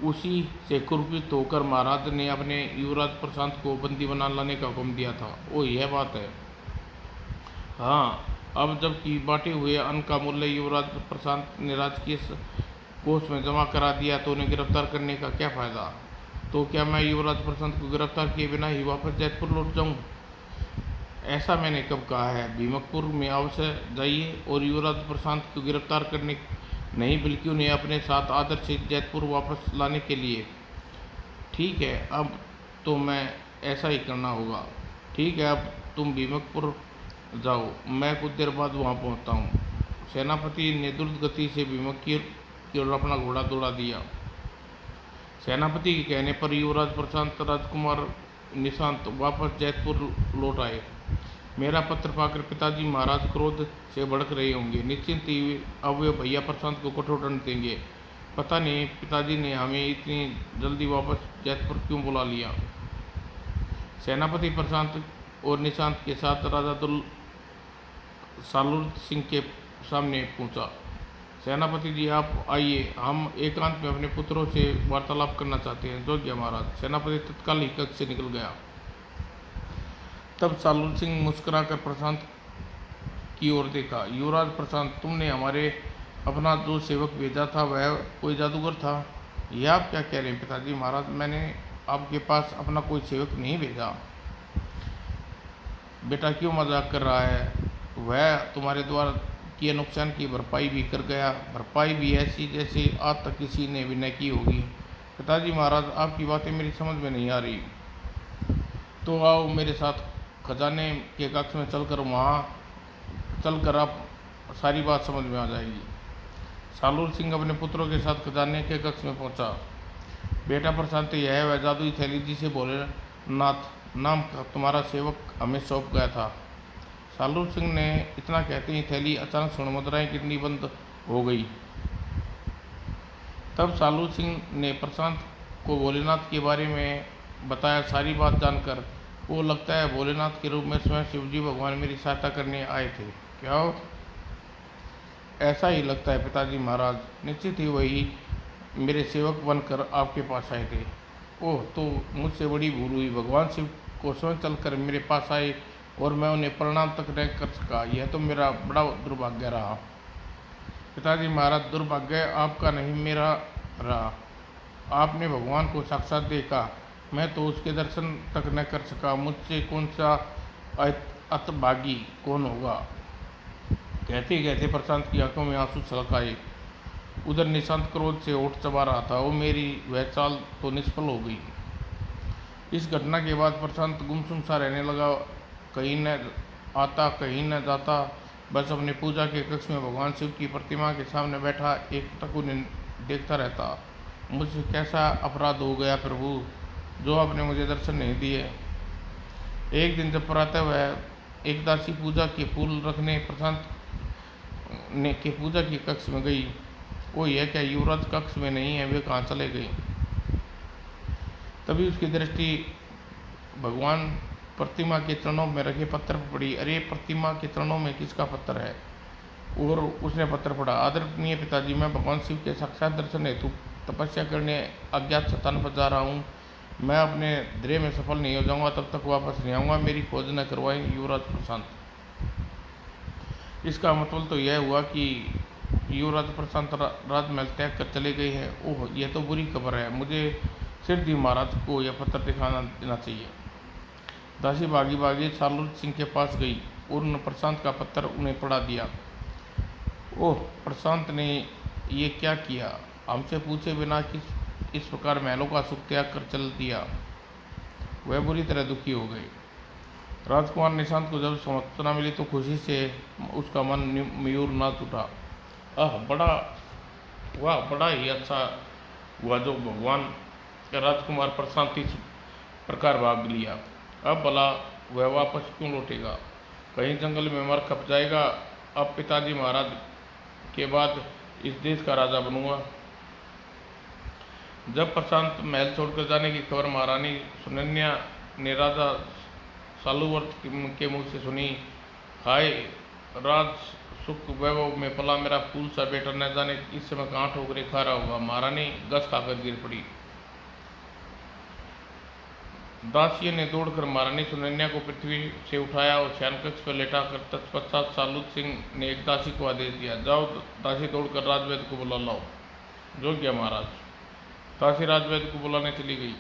उसी से कुपित होकर महाराज ने अपने युवराज प्रशांत को बंदी बना लाने का हुक्म दिया था। ओ, यह बात है। हाँ, अब जबकि बांटे हुए अन्न का मूल्य युवराज प्रशांत ने राजकीय कोष में जमा करा दिया तो उन्हें गिरफ्तार करने का क्या फायदा? तो क्या मैं युवराज प्रशांत को गिरफ्तार किए बिना ही वापस जैतपुर लौट जाऊं? ऐसा मैंने कब कहा है? भीमपुर में अवश्य जाइए और युवराज प्रशांत को गिरफ्तार करने नहीं, बल्कि उन्हें अपने साथ आदर से जैतपुर वापस लाने के लिए। ठीक है, अब तो मैं ऐसा ही करना होगा। ठीक है, अब तुम भीमपुर जाओ, मैं कुछ देर बाद वहाँ पहुँचता हूँ। सेनापति ने द्रुत गति से भीमपुर की ओर अपना घोड़ा दौड़ा दिया। सेनापति के कहने पर युवराज प्रशांत राजकुमार निशांत वापस जैतपुर लौट आए। मेरा पत्र पाकर पिताजी महाराज क्रोध से भड़क रहे होंगे। निश्चिंत ही अब वे भैया प्रशांत को कठोर दंड देंगे। पता नहीं पिताजी ने हमें इतनी जल्दी वापस जैतपुर क्यों बुला लिया। सेनापति प्रशांत और निशांत के साथ राजा सालूर सिंह के सामने पहुंचा। सेनापति जी, आप आइए, हम एकांत में अपने पुत्रों से वार्तालाप करना चाहते हैं। जोग्य महाराज। सेनापति तत्काल ही कक्ष से निकल गया। तब सालूर सिंह मुस्कुराकर प्रशांत की ओर देखा। युवराज प्रशांत, तुमने हमारे अपना जो सेवक भेजा था वह कोई जादूगर था? यह आप क्या कह रहे हैं पिताजी? महाराज, मैंने आपके पास अपना कोई सेवक नहीं भेजा। बेटा क्यों मजाक कर रहा है? वह तुम्हारे द्वारा किए नुकसान की भरपाई भी कर गया। भरपाई भी ऐसी जैसे आज तक किसी ने भी न की होगी। पिताजी महाराज, आपकी बातें मेरी समझ में नहीं आ रही। तो आओ मेरे साथ खजाने के कक्ष में चलकर आप सारी बात समझ में आ जाएगी। सालूर सिंह अपने पुत्रों के साथ खजाने के कक्ष में पहुंचा। बेटा प्रशांत, यह है वह जादुई थैली जिसे भोलेनाथ नाम का तुम्हारा सेवक हमें सौंप गया था। सालूर सिंह ने इतना कहते ही थैली अचानक स्वर्ण मुद्राएं गिरनी बंद हो गई। तब सालूर सिंह ने प्रशांत को भोलेनाथ के बारे में बताया। सारी बात जानकर वो लगता है भोलेनाथ के रूप में स्वयं शिवजी भगवान मेरी सहायता करने आए थे। क्या हो? ऐसा ही लगता है पिताजी महाराज। निश्चित ही वही मेरे सेवक बनकर आपके पास आए थे। ओह, तो मुझसे बड़ी भूल हुई। भगवान शिव को स्वयं चलकर मेरे पास आए और मैं उन्हें प्रणाम तक नहीं कर सका। यह तो मेरा बड़ा दुर्भाग्य रहा। पिताजी महाराज, दुर्भाग्य आपका नहीं, मेरा रहा। आपने भगवान को साक्षात देखा, मैं तो उसके दर्शन तक न कर सका। मुझसे कौन सा अतभागी कौन होगा? कहते कहते प्रशांत की आंखों में आंसू छलक आए। उधर निशांत क्रोध से होठ चबा रहा था। वो मेरी वह चाल तो निष्फल हो गई। इस घटना के बाद प्रशांत गुमसुम सा रहने लगा। कहीं न आता, कहीं न जाता, बस अपने पूजा के कक्ष में भगवान शिव की प्रतिमा के सामने बैठा एक टक उन्हें देखता रहता। मुझसे कैसा अपराध हो गया प्रभु, जो आपने मुझे दर्शन नहीं दिए। एक दिन जब प्रातः वह एक दासी पूजा के फूल रखने प्रशांत ने के पूजा के कक्ष में गई। वो यह क्या युवराज कक्ष में नहीं है, वे कहाँ चले गए? तभी उसकी दृष्टि भगवान प्रतिमा के चरणों में रखे पत्थर पर पड़ी। अरे, प्रतिमा के चरणों में किसका पत्थर है? और उसने पत्थर पढ़ा। आदरणीय पिताजी, मैं भगवान शिव के साक्षात दर्शन हेतु तपस्या करने अज्ञात स्थान पर जा रहा हूँ। मैं अपने ध्येय में सफल नहीं हो जाऊँगा तब तक वापस नहीं आऊँगा। मेरी खोज न करवाएं। युवराज प्रशांत। इसका मतलब तो यह हुआ कि युवराज प्रशांत राजमहल त्याग कर चले गए हैं। ओह, यह तो बुरी खबर है। मुझे सिद्धि महाराज को यह पत्र दिखाना देना चाहिए। दासी भागी भागी सालूर सिंह के पास गई और उन्होंने प्रशांत का पत्र उन्हें पढ़ा दिया। ओह, प्रशांत ने ये क्या किया? हमसे पूछे बिना इस प्रकार महलों का सुख त्याग कर चल दिया। वह बुरी तरह दुखी हो गए। राजकुमार निशांत को जब सूचना मिली तो खुशी से उसका मन मयूर नाच उठा। बड़ा ही अच्छा हुआ जो भगवान का राजकुमार प्रशांत इस प्रकार भाग लिया। अब भला वह वापस क्यों लौटेगा? कहीं जंगल में मर खप जाएगा। अब पिताजी महाराज के बाद इस देश का राजा बनूंगा। जब प्रशांत महल छोड़कर जाने की खबर महारानी सुनन्या ने राजा सालुवर्त के मुंह से सुनी, हाय, राज सुख वैभव में पला मेरा फूल सा बेटा न जाने इस समय कहाँ ठोकरे खा रहा होगा। महारानी गस खाकर गिर पड़ी। दासियों ने दौड़कर महारानी सुनन्या को पृथ्वी से उठाया और शयनकक्ष पर लेटाकर तत्पश्चात सालूत सिंह ने एक दासी को आदेश दिया, जाओ दासी दौड़कर राजवैद्य को बुला लाओ। जो गया महाराज। दासी राजवैद्य को बुलाने चली गई।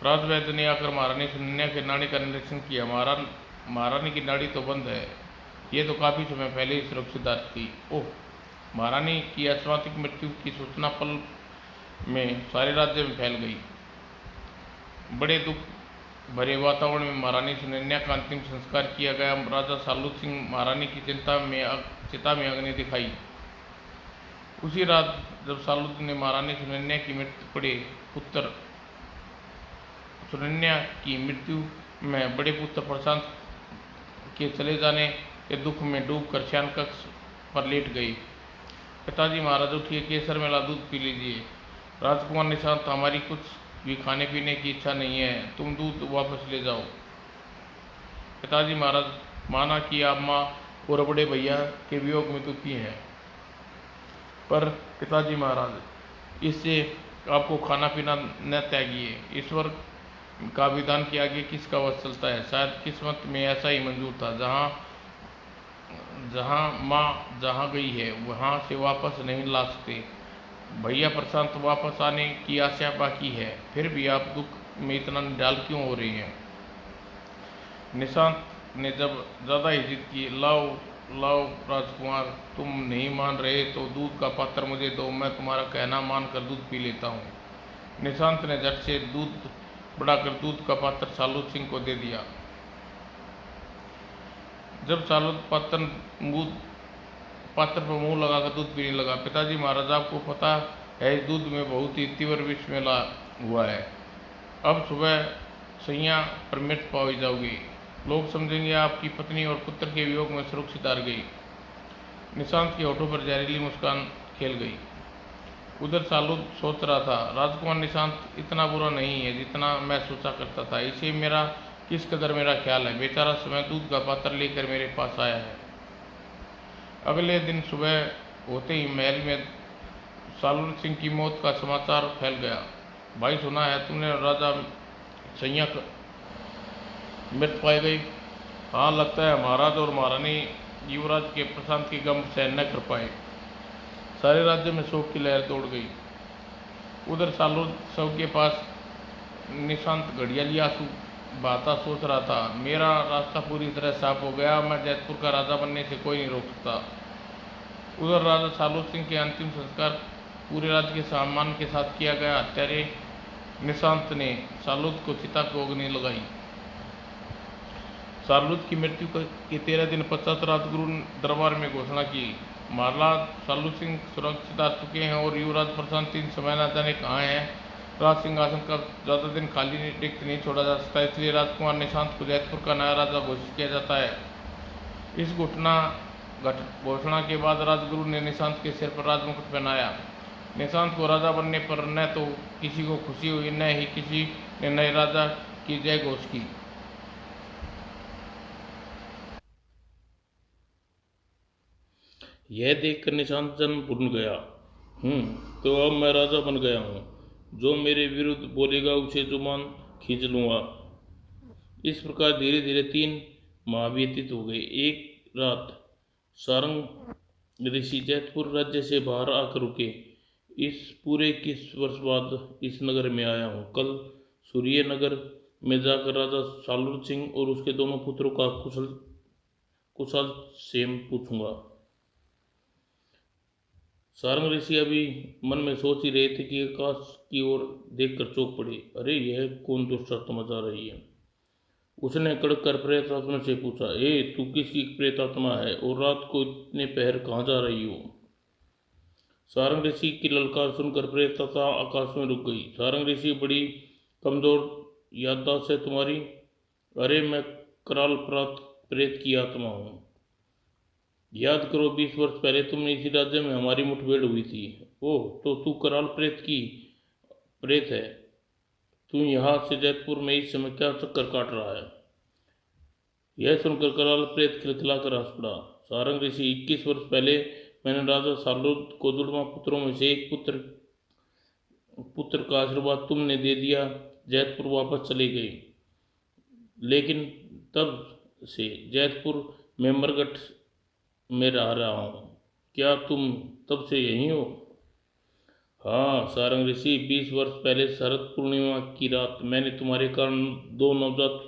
राजवैद्य ने आकर महारानी सुनन्या के नाड़ी का निरीक्षण किया। महारानी की नाड़ी तो बंद है। ये तो काफी समय पहले ही सुरक्षित थी। ओह, महारानी की अचानक मृत्यु की सूचना पल में सारे राज्य में फैल गई। बड़े दुख भरे वातावरण में महारानी सुनन्या का अंतिम संस्कार किया गया। राजा सालूत सिंह महारानी की चिता में अग्नि दिखाई। उसी रात जब सालूत ने महारानी सुनन्या की मृत्यु में बड़े पुत्र प्रशांत के चले जाने के दुख में डूबकर शयनकक्ष पर लेट गई। पिताजी महाराज उठिए, केसर मिला दूध पी लीजिए। राजकुमार निशांत, हमारी कुछ भी खाने पीने की इच्छा नहीं है, तुम दूध वापस ले जाओ। पिताजी महाराज माना कि आप माँ और बड़े भैया के वियोग में दुखी हैं, पर पिताजी महाराज इससे आपको खाना पीना न त्यागिए। ईश्वर का विधान के आगे किसका वश चलता है? शायद किस्मत में ऐसा ही मंजूर था। जहाँ गई है वहाँ से वापस नहीं ला सकते। भैया प्रशांत वापस आने की आशा बाकी है, फिर भी आप दुख में इतना निढाल क्यों हो रही हैं? निशांत ने जब ज़्यादा ही जिद की, लाओ लाओ राजकुमार, तुम नहीं मान रहे तो दूध का पात्र मुझे दो, मैं तुम्हारा कहना मानकर दूध पी लेता हूँ। निशांत ने झट से दूध बढ़ाकर दूध का पात्र सालूत सिंह को दे दिया। जब सालूत पात्र पर मुंह लगाकर दूध पीने लगा, पिताजी महाराज, आपको पता है इस दूध में बहुत ही तीव्र विष मिला हुआ है। अब सुबह सैया पर मृत पाई जाओगी। लोग समझेंगे आपकी पत्नी और पुत्र के वियोग में सुरक्षित हार गई। निशांत के होठों पर जहरीली मुस्कान खेल गई। उधर सालूत सोच रहा था, राजकुमार निशांत इतना बुरा नहीं है जितना मैं सोचा करता था। इसे मेरा किस कदर मेरा ख्याल है। बेचारा समय दूध का पात्र लेकर मेरे पास आया है। अगले दिन सुबह होते ही महल में सालूत सिंह की मौत का समाचार फैल गया। भाई, सुना है तुमने, राजा सैया मृत पाई गई। हाँ, लगता है महाराज और महारानी युवराज के प्रशांत की गम सहन न कर पाए। सारे राज्य में शोक की लहर दौड़ गई। उधर सालूत शव के पास निशांत घड़ियाली आंसू बहाता सोच रहा था, मेरा रास्ता पूरी तरह साफ हो गया, मैं जयपुर का राजा बनने से कोई नहीं रोक सकता। उधर राजा सालूत सिंह के अंतिम संस्कार पूरे राज्य के सम्मान के साथ किया गया। हत्यारे निशांत ने सालूत को चिता को अग्नि लगाई। सालूत की मृत्यु के 13 दिन पश्चात राजगुरु ने दरबार में घोषणा की, महाराज सालूत सिंह सुरक्षित आ चुके हैं और युवराज प्रशांत 3 समय न जाने कहाँ हैं। राज सिंहासन का ज़्यादा दिन खाली रिक्त नहीं छोड़ा जा सकता, इसलिए राजकुमार निशांत को जयपुर का नया राजा घोषित किया जाता है। इस घोषणा के बाद राजगुरु ने निशांत के सिर पर राजमुकुट पहनाया। निशांत को राजा बनने पर न तो किसी को खुशी हुई, न ही किसी ने नए राजा की जय घोष की। यह देखकर निशांत जन भूल गया। तो अब मैं राजा बन गया हूँ। जो मेरे विरुद्ध बोलेगा उसे जुबान खींच लूँगा। इस प्रकार धीरे धीरे 3 माह व्यतीत हो गए। एक रात सारंग ऋषि जैतपुर राज्य से बाहर आकर रुके। इस पूरे 21 वर्ष बाद इस नगर में आया हूँ। कल सूर्यनगर में जाकर राजा सालूर सिंह और उसके दोनों पुत्रों का कुशल कुशल क्षेम पूछूंगा। सारंग ऋषि अभी मन में सोच ही रहे थे कि आकाश की ओर देखकर चौंक पड़े। अरे, यह कौन दुष्ट आत्मा जा रही है? उसने कड़क कर प्रेतात्मा से पूछा, तू किसकी प्रेतात्मा है और रात को इतने पहर कहाँ जा रही हो? सारंग ऋषि की ललकार सुनकर प्रेतात्मा आकाश में रुक गई। सारंग ऋषि, बड़ी कमजोर याददाश्त है तुम्हारी। अरे, मैं कराल प्रेत की आत्मा हूँ। याद करो, 20 वर्ष पहले तुमने इसी राज्य में हमारी मुठभेड़ हुई थी। ओह, तो तू कराल प्रेत है। तू यहाँ से जैतपुर में इस समय क्या चक्कर काट रहा है? यह सुनकर कराल प्रेत खिलखिलाकर हंस पड़ा। सारंग ऋषि, 21 वर्ष पहले मैंने राजा सालूद को जुड़वा पुत्रों में से एक पुत्र का आशीर्वाद तुमने दे दिया। जैतपुर वापस चले गए, लेकिन तब से जैतपुर में मरगट में रह रहा हूँ। क्या तुम तब से यहीं हो? हाँ सारंग ऋषि, 20 वर्ष पहले शरद पूर्णिमा की रात मैंने तुम्हारे कारण 2 नवजात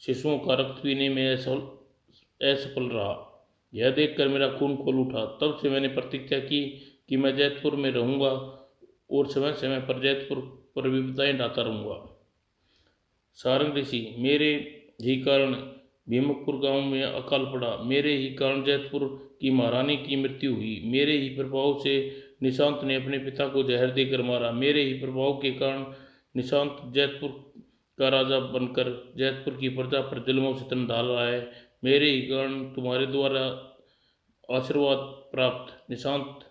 शिशुओं का रक्त पीने में असफल रहा। यह देखकर मेरा खून खोल उठा। तब से मैंने प्रतिज्ञा की कि मैं जैतपुर में रहूंगा और समय समय पर जैतपुर पर विपदाएं ढाता रहूंगा। सारंग ऋषि, मेरे ही कारण भीमकपुर गांव में अकाल पड़ा। मेरे ही कारण जैतपुर की महारानी की मृत्यु हुई। मेरे ही प्रभाव से निशांत ने अपने पिता को जहर देकर मारा। मेरे ही प्रभाव के कारण निशांत जैतपुर का राजा बनकर जैतपुर की प्रजा पर जुल्मों से तन डाल रहा है। मेरे ही कारण तुम्हारे द्वारा आशीर्वाद प्राप्त निशांत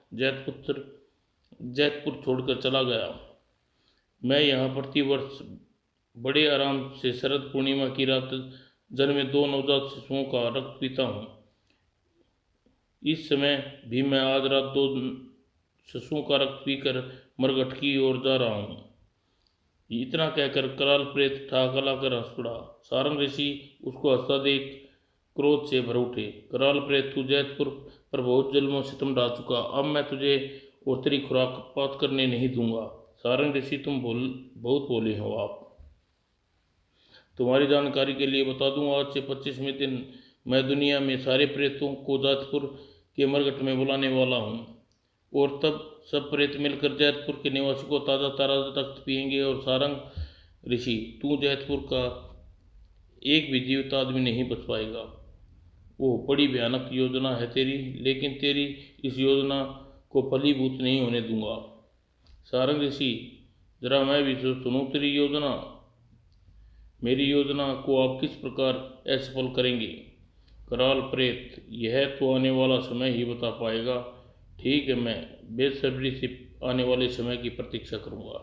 जैतपुर छोड़कर चला गया। मैं यहाँ प्रतिवर्ष बड़े आराम से शरद पूर्णिमा की रात जन्मे 2 नवजात शिशुओं का रक्त पीता हूँ। इस समय भी मैं आज रात 2 शिशुओं का रक्त पीकर मरघट की ओर जा रहा हूँ। इतना कहकर कराल प्रेत ठाकलाकर हंस पड़ा। सारंग ऋषि उसको हंसता देख क्रोध से भर उठे। कराल प्रेत, तू जैतपुर पर बहुत जुल्मों से तुम डाल चुका। अब मैं तुझे और तेरी खुरापात करने नहीं दूंगा। सारंग ऋषि, तुम बहुत बोले हो आप। तुम्हारी जानकारी के लिए बता दूं, आज से 25वें दिन मैं दुनिया में सारे प्रेतों को जैतपुर के मरघट में बुलाने वाला हूँ और तब सब प्रेत मिलकर जैतपुर के निवासी को ताज़ा ताज़ा रक्त पिएंगे। और सारंग ऋषि, तू जैतपुर का एक भी जीवित आदमी नहीं बच पाएगा। ओह, बड़ी भयानक योजना है तेरी, लेकिन तेरी इस योजना को फलीभूत नहीं होने दूंगा। सारंग ऋषि, जरा मैं भी सुनूं तेरी योजना। मेरी योजना को आप किस प्रकार असफल करेंगे? कराल प्रेत, यह तो आने वाला समय ही बता पाएगा। ठीक है, मैं बेसब्री से आने वाले समय की प्रतीक्षा करूंगा।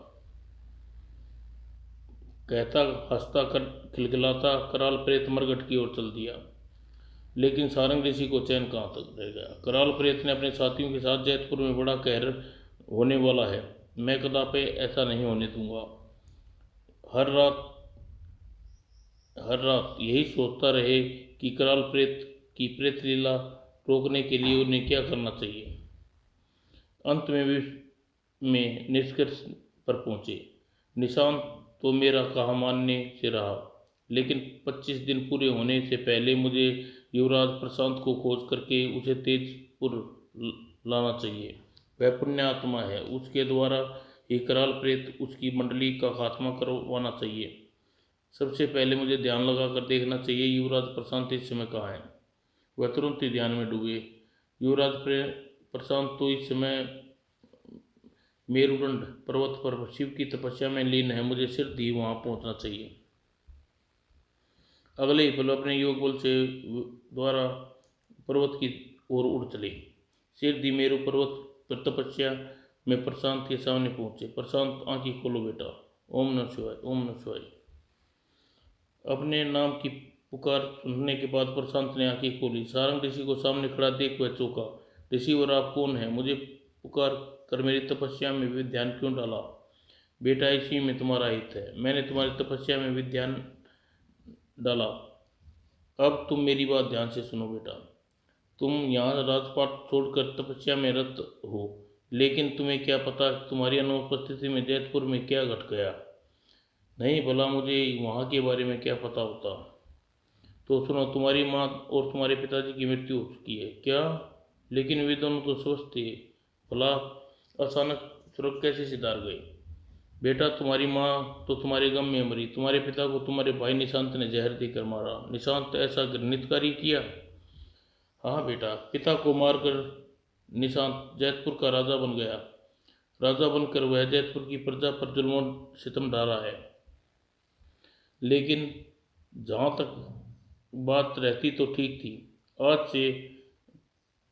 कहता हंसता कर खिलखिलाता कराल प्रेत मरघट की ओर चल दिया। लेकिन सारंग ऋषि को चैन कहाँ तक रह गया। कराल प्रेत ने अपने साथियों के साथ जैतपुर में बड़ा कहर होने वाला है। मैं कदापि ऐसा नहीं होने दूंगा। हर रात यही सोचता रहे कि कराल प्रेत की प्रेत लीला रोकने के लिए उन्हें क्या करना चाहिए। अंत में निष्कर्ष पर पहुंचे। निशांत तो मेरा कहा मानने से रहा, लेकिन 25 दिन पूरे होने से पहले मुझे युवराज प्रशांत को खोज करके उसे तेजपुर लाना चाहिए। वह पुण्यात्मा है, उसके द्वारा ही कराल प्रेत उसकी मंडली का खात्मा करवाना चाहिए। सबसे पहले मुझे ध्यान लगाकर देखना चाहिए युवराज प्रशांत इस समय कहाँ है। वह तुरंत ही ध्यान में डूबे। युवराज प्रशांत तो इस समय मेरुदंड पर्वत पर शिव की तपस्या में लीन है। मुझे शीघ्र ही वहां पहुंचना चाहिए। अगले ही पल अपने योग बल से द्वारा पर्वत की ओर उड़ चले। शीघ्र ही मेरु पर्वत पर तपस्या में प्रशांत के सामने पहुंचे। प्रशांत, आंखें खोलो बेटा। ओम नमः शिवाय, ओम नमः शिवाय। अपने नाम की पुकार सुनने के बाद प्रशांत ने आंखें खोली। सारंग ऋषि को सामने खड़ा देख वह चौंका। ऋषि, और आप कौन हैं? मुझे पुकार कर मेरी तपस्या में विध्यान क्यों डाला? बेटा, इसी में तुम्हारा हित है। मैंने तुम्हारी तपस्या में विध्यान डाला। अब तुम मेरी बात ध्यान से सुनो बेटा। तुम यहाँ राजपाट छोड़कर तपस्या में रत हो, लेकिन तुम्हें क्या पता कि तुम्हारी अनुपस्थिति में जैतपुर में क्या घट गया। नहीं, भला मुझे वहाँ के बारे में क्या पता होता। तो सुनो, तुम्हारी माँ और तुम्हारे पिताजी की मृत्यु हो चुकी है। क्या? लेकिन वे दोनों तो स्वस्थ थे। भला अचानक स्वर्ग कैसे सिधार गए? बेटा, तुम्हारी माँ तो तुम्हारे गम में मरी। तुम्हारे पिता को तुम्हारे भाई निशांत ने जहर देकर मारा। निशांत ऐसा घृणित कार्य किया? हाँ बेटा, पिता को मारकर निशांत जैतपुर का राजा बन गया। राजा बनकर वह जैतपुर की प्रजा पर जुल्म सितम ढा रहा है। लेकिन जहाँ तक बात रहती तो ठीक थी। आज से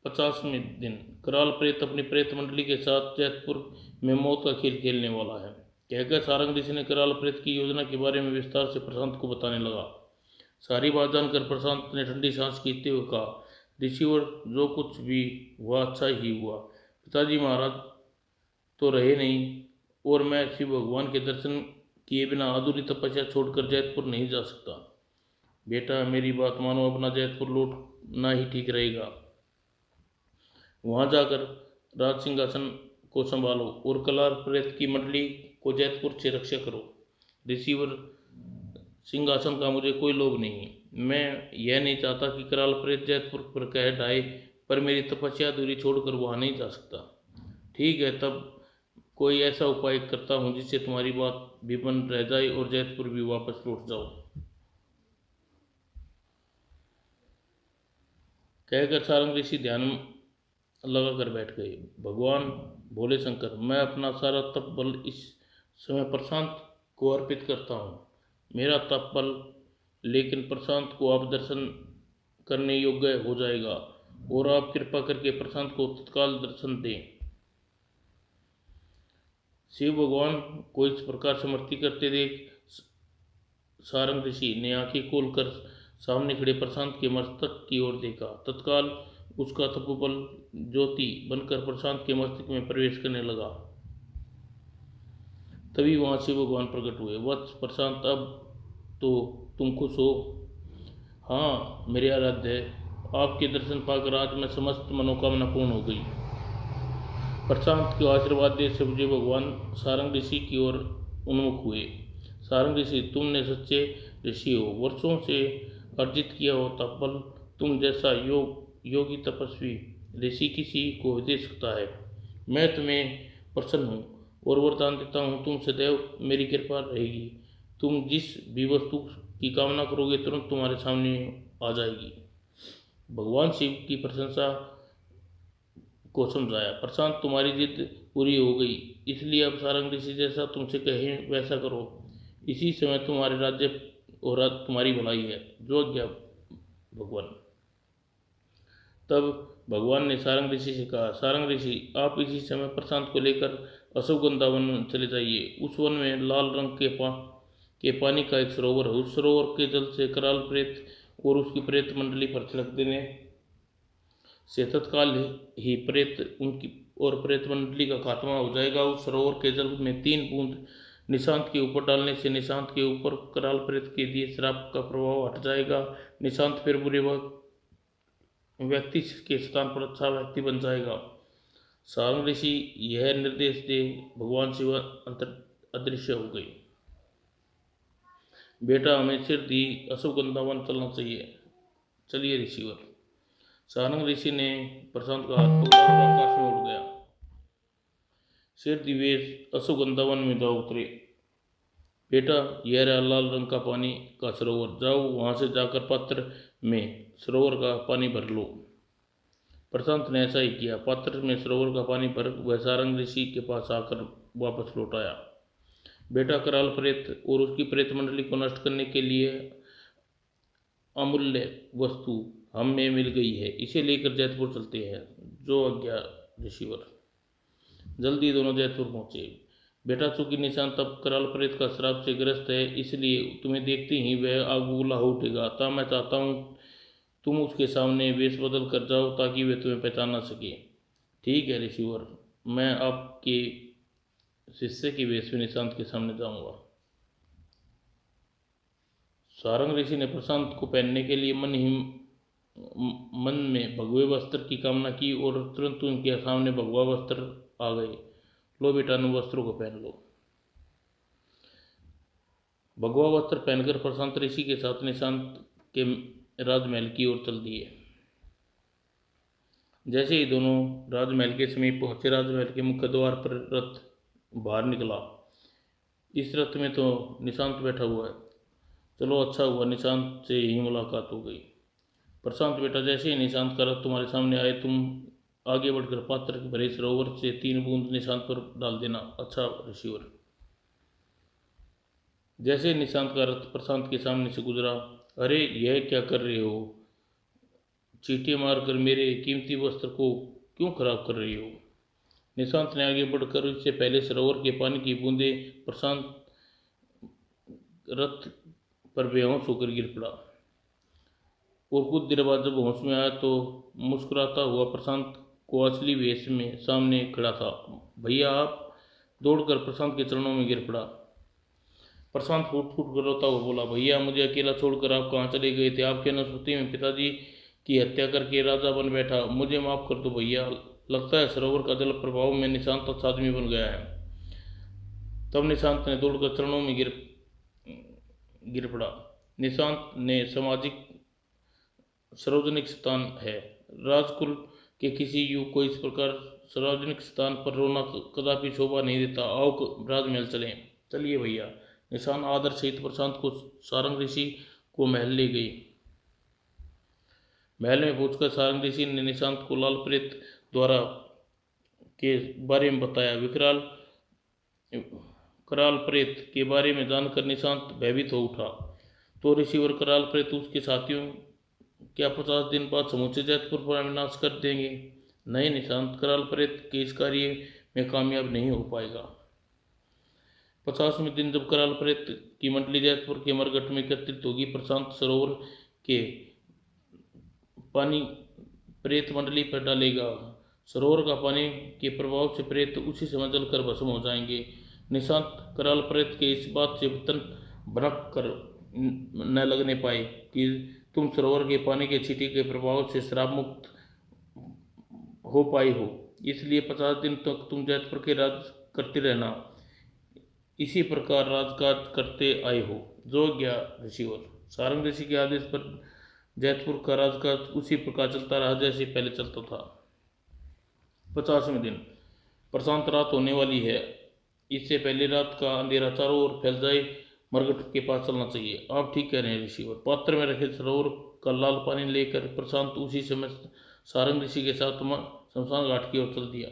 50वें दिन कराल प्रेत अपनी प्रेत मंडली के साथ जैतपुर में मौत का खेल खेलने वाला है। कहकर सारंग ऋषि ने कराल प्रेत की योजना के बारे में विस्तार से प्रशांत को बताने लगा। सारी बात जानकर प्रशांत ने ठंडी सांस खींचते हुए कहा, ऋषिवर, जो कुछ भी हुआ अच्छा ही हुआ। पिताजी महाराज तो रहे नहीं, और मैं शिव भगवान के दर्शन किए बिना अधूरी तपस्या छोड़कर जैतपुर नहीं जा सकता। बेटा, मेरी बात मानो, अपना जैतपुर लौटना ही ठीक रहेगा। वहां जाकर राज सिंहासन को संभालो और कलार प्रेत की मंडली को जैतपुर से रक्षा करो। रिसीवर, सिंहासन का मुझे कोई लोभ नहीं। मैं यह नहीं चाहता कि कराल प्रेत जैतपुर पर कह ढाए, पर मेरी तपस्या दूरी छोड़कर वहां नहीं जा सकता। ठीक है, तब कोई ऐसा उपाय करता हूँ जिससे तुम्हारी बात भी बन रह जाए और जैतपुर भी वापस लौट जाओ। कहकर सारंग ऋषि ध्यान लगा कर बैठ गए। भगवान भोले शंकर, मैं अपना सारा तप बल इस समय प्रशांत को अर्पित करता हूँ। मेरा तप बल लेकिन प्रशांत को आप दर्शन करने योग्य हो जाएगा, और आप कृपा करके प्रशांत को तत्काल दर्शन दें। शिव भगवान को इस प्रकार समर्थी करते देख सारंग ऋषि ने आंखें खोलकर सामने खड़े प्रशांत के मस्तक की ओर देखा। तत्काल उसका तपोबल ज्योति बनकर प्रशांत के मस्तक में प्रवेश करने लगा। तभी वहां शिव भगवान प्रकट हुए। वत्स प्रशांत, अब तो तुम खुश हो? हाँ मेरे आराध्य, आपके दर्शन पाकर आज मैं समस्त मनोकामना पूर्ण हो गई। प्रशांत के आशीर्वाद दे शिवजी भगवान सारंग ऋषि की ओर उन्मुख हुए। सारंग ऋषि, तुमने सच्चे ऋषि हो। वर्षों से अर्जित किया होता बल तुम जैसा योगी तपस्वी ऋषि किसी को दे सकता है। मैं तुम्हें प्रसन्न हूँ और वरदान देता हूँ, तुम सदैव मेरी कृपा रहेगी। तुम जिस भी वस्तु की कामना करोगे तुरंत तुम्हारे सामने आ जाएगी। भगवान शिव की प्रशंसा को समझाया। प्रशांत, तुम्हारी जिद पूरी हो गई, इसलिए अब सारंग ऋषि जैसा तुमसे कहें वैसा करो। इसी समय तुम्हारे राज्य और तुम्हारी भलाई है। जो आज्ञा भगवान। तब भगवान ने सारंग ऋषि से कहा, सारंग ऋषि, आप इसी समय प्रशांत को लेकर अशोकगंधा वन चले जाइए। उस वन में लाल रंग के पानी का एक सरोवर है। उस सरोवर के जल से कराल प्रेत और उसकी प्रेत मंडली पर छिड़क देने से तत्काल ही प्रेत उनकी और प्रेत मंडली का खात्मा हो जाएगा। उस सरोवर के जल में 3 बूंद निशांत के ऊपर डालने से निशांत के ऊपर कराल प्रेत के दिए श्राप का प्रभाव हट जाएगा। निशांत फिर बुरे व्यक्ति के स्थान पर अच्छा व्यक्ति बन जाएगा। सारंग ऋषि यह निर्देश दे भगवान शिव अदृश्य हो गए। बेटा, हमें सिर दी अशोकगंधा वन चलना चाहिए। चलिए ऋषिवर। सारंग ऋषि ने प्रशांत का हाथ पकड़ा और आकाश में उड़ गया। सिर दिवेश अशोकगंधा वन में जा उतरे। बेटा, यह रहा लाल रंग का पानी का सरोवर, जाओ वहां से जाकर पात्र में सरोवर का पानी भर लो। प्रशांत ने ऐसा ही किया। पात्र में सरोवर का पानी भर वह सारंग ऋषि के पास आकर वापस लौट आया। बेटा, कराल प्रेत और उसकी प्रेत मंडली को नष्ट करने के लिए अमूल्य वस्तु हमें मिल गई है, इसे लेकर जैतपुर चलते हैं। जो आज्ञा ऋषिवर। जल्दी दोनों जैतपुर पहुंचे। बेटा, चूंकि निशांत अब कराल प्रेत का श्राप से ग्रस्त है, इसलिए तुम्हें देखते ही वह आग बबूला हो उठेगा। अतः मैं चाहता हूँ तुम उसके सामने वेश बदल कर जाओ ताकि वह तुम्हें पहचान ना सके। ठीक है ऋषिवर, मैं आपके शिष्य की वेश में निशांत के सामने जाऊंगा। सारंग ऋषि ने प्रशांत को पहनने के लिए मन ही मन में भगवे वस्त्र की कामना की और तुरंत उनके सामने भगवा वस्त्र आ गए। लो बेटा, उन वस्त्रों को पहन लो। भगवा वस्त्र पहनकर प्रशांत ऋषि के साथ निशांत के राजमहल की ओर चल दिए। जैसे ही दोनों राजमहल के समीप पहुंचे, राजमहल के मुख्य द्वार पर रथ बाहर निकला। इस रथ में तो निशांत बैठा हुआ है। चलो, अच्छा हुआ निशांत से ही मुलाकात हो गई। प्रशांत बेटा, जैसे ही निशांत का रथ तुम्हारे सामने आए, तुम आगे बढ़कर पात्र के भरे सरोवर से 3 बूंद निशांत पर डाल देना। अच्छा ऋषिवर। जैसे निशांत का रथ प्रशांत के सामने से गुजरा, अरे यह क्या कर रहे हो? चींटियां मारकर मेरे कीमती वस्त्र को क्यों खराब कर रही हो? निशांत ने आगे बढ़कर इससे पहले सरोवर के पानी की बूंदें प्रशांत रथ पर बेहोश होकर गिर पड़ा। और कुछ देर बाद जब होश में आया तो मुस्कुराता हुआ प्रशांत को असली वेश में सामने खड़ा था। भैया, आप? दौड़कर प्रशांत के चरणों में गिर पड़ा। प्रशांत फूट फूट कर रोता हुआ बोला, भैया, मुझे अकेला छोड़कर आप कहाँ चले गए थे? आपकी अनुस्मृति में पिताजी की हत्या करके राजा बन बैठा। मुझे माफ़ कर दो भैया। लगता है सरोवर का जल प्रभाव में निशांत अच्छा आदमी बन गया है। तब निशांत ने दौड़कर चरणों में गिर पड़ा। निशांत ने सार्वजनिक स्थान है। राजकुल के किसी युग को इस प्रकार सार्वजनिक स्थान पर रोना कदापि शोभा नहीं देता। आओ राजमहल चलें। चलिए भैया। निशांत आदर सहित प्रशांत को सारंग ऋषि को महल ले गई। महल में पहुंचकर सारंग ऋषि ने निशांत को लाल प्रेत द्वारा के बारे में बताया। कराल प्रेत के बारे में जानकर निशांत भयभीत हो उठा। तो ऋषि और कराल प्रेत उसके साथियों क्या 50 दिन बाद समूचे जैतपुर पर विनाश कर देंगे? नहीं निशांत, कराल प्रेत के इस कार्य में कामयाब नहीं हो पाएगा। 50वें दिन जब कराल प्रेत की मंडली जैतपुर के मरघट में एकत्रित होगी, प्रशांत सरोवर के पानी प्रेत मंडली पर डालेगा। सरोवर का पानी के प्रभाव से प्रेत उसी समय जलकर भस्म हो जाएंगे। निशांत कराल प्रेत के इस बात से भनक कर न लगने पाए कि तुम सरोवर के पानी के छींटे के प्रभाव से श्राप मुक्त हो पाई हो, इसलिए 50 दिन तक तुम जैतपुर के राज करते रहना। इसी प्रकार राजकाज करते आए हो। जो गया ऋषिवर। सारंग ऋषि के आदेश पर जैतपुर का राजकाज उसी प्रकार चलता रहा जैसे पहले चलता था। 50वें दिन। प्रशांत, रात होने वाली है। इससे पहले रात का अंधेरा चारों ओर फैल जाए, मरघट के पास चलना चाहिए। आप ठीक कह रहे हैं ऋषिवर। पात्र में रखे सरोवर का लाल पानी लेकर प्रशांत उसी समय सारंग ऋषि के साथ शमशान घाट की ओर चल दिया।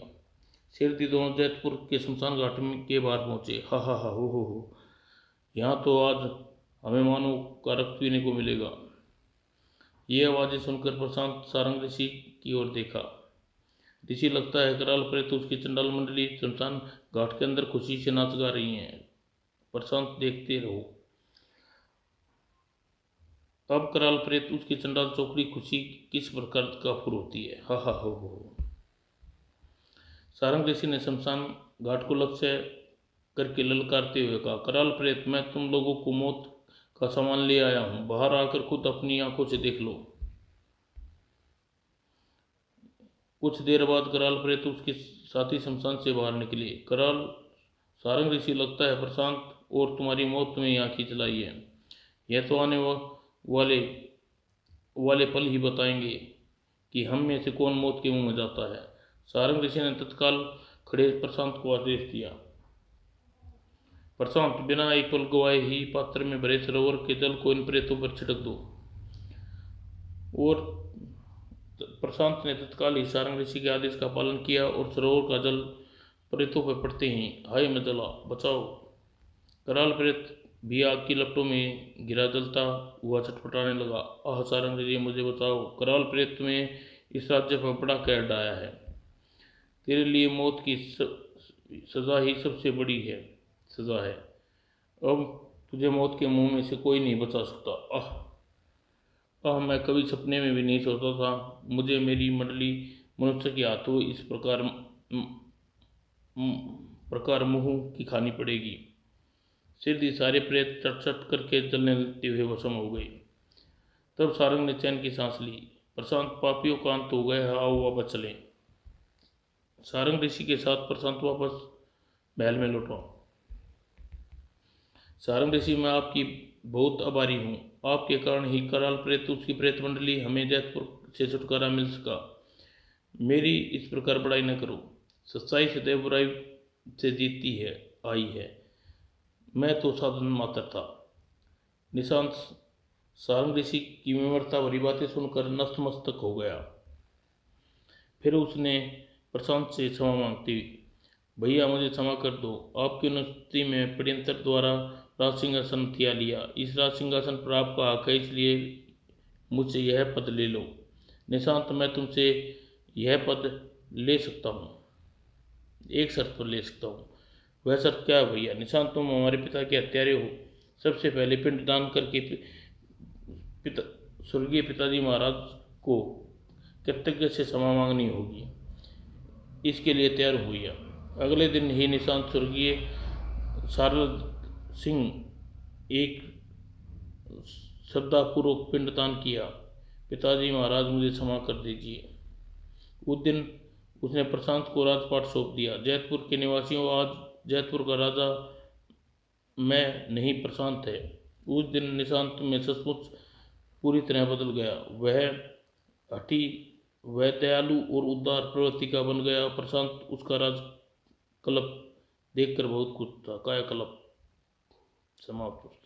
सिरदी दोनों जैतपुर के शमशान घाट के बाहर पहुंचे। हा हा हा हो, यहाँ तो आज हमें मानव का रक्त पीने को मिलेगा। ये आवाज़ें सुनकर प्रशांत सारंग ऋषि की ओर देखा। ऋषि, लगता है कराल प्रेत उसकी चंडाल मंडली शमशान घाट के अंदर खुशी से नाच गा रही हैं। प्रशांत, देखते रहो। अब कराल प्रेत उसकी चंडाल चौकड़ी खुशी किस प्रकार का फुर होती है। हा हा हो। सारंग ऋषि ने शमशान घाट को लक्ष्य करके ललकारते हुए कहा, कराल प्रेत, मैं तुम लोगों को मौत का सामान ले आया हूं। बाहर आकर खुद अपनी आंखों से देख लो। कुछ देर बाद कराल प्रेत उसके साथी शमशान से बाहर निकले। कराल, सारंग ऋषि, लगता है प्रशांत और तुम्हारी मौत तुम्हें यहाँ खींच लाई है। यह तो आने वाले पल ही बताएंगे कि हम में से कौन मौत के मुंह में जाता है। सारंग ऋषि ने तत्काल खड़े प्रशांत को आदेश दिया। प्रशांत, बिना एक पल गवाए ही पात्र में भरे सरोवर के जल को इन प्रेतों पर छिड़क दो। और प्रशांत ने तत्काल ही सारंग ऋषि के आदेश का पालन किया और सरोवर का जल प्रेतों पर पड़ते ही, हाय मैं जला, बचाओ। कराल प्रेत भी आग की लपटों में घिरा जलता हुआ छटपटाने लगा। आह सारंग ऋषि, मुझे बचाओ। कराल प्रेत में इस राज्य पर बड़ा कहर ढाया है। तेरे लिए मौत की सजा ही सबसे बड़ी सजा है। अब तुझे मौत के मुंह में से कोई नहीं बचा सकता। आह, मैं कभी सपने में भी नहीं सोचता था मुझे मेरी मंडली मनुष्य के हाथों इस प्रकार मुंह की खानी पड़ेगी। सिद्धि सारे प्रेत चट चट करके जलने लगते हुए भस्म हो गई। तब सारंग ने चैन की सांस ली। प्रशांत, पापियों का अंत हो गया है, आओ वापस चलें। सारंग ऋषि के साथ प्रशांत वापस महल में लौटा। सारंग ऋषि, मैं आपकी बहुत आभारी हूँ। आपके कारण ही कराल प्रेत, उसकी प्रेत मंडली, हमें जयपुर से छुटकारा मिल सका। मेरी इस प्रकार बड़ाई न करो। सच्चाई सदैव बुराई से जीतती है आई है। मैं तो साधन मात्र था। निशांत सारंग ऋषि की विमरता भरी बातें सुनकर नतमस्तक हो गया। फिर उसने प्रशांत से क्षमा मांगती, भैया मुझे क्षमा कर दो। आपकी अनुस्ति में प्रियंतर द्वारा राज सिंहासन थिया लिया। इस राज सिंहासन पर आपका हक है, इसलिए मुझसे यह पद ले लो। निशांत, मैं तुमसे यह पद ले सकता हूँ, एक शर्त पर ले सकता हूँ। वह शर्त क्या है भैया? निशांत, तुम हमारे पिता के हत्यारे हो। सबसे पहले पिंडदान करके पिता स्वर्गीय पिताजी महाराज को कृतज्ञ से क्षमा मांगनी होगी। इसके लिए तैयार हुई। अगले दिन ही निशांत स्वर्गीय शारद सिंह एक श्रद्धापूर्वक पिंडदान किया। पिताजी महाराज, मुझे क्षमा कर दीजिए। उस दिन उसने प्रशांत को राजपाट सौंप दिया। जयपुर के निवासियों, आज जयपुर का राजा मैं नहीं प्रशांत है। उस दिन निशांत में सचमुच पूरी तरह बदल गया। वह हठी, वह दयालु और उदार प्रवृत्ति का बन गया। प्रशांत उसका राजकल्प देखकर बहुत खुश था। कायाकल्प समाप्त।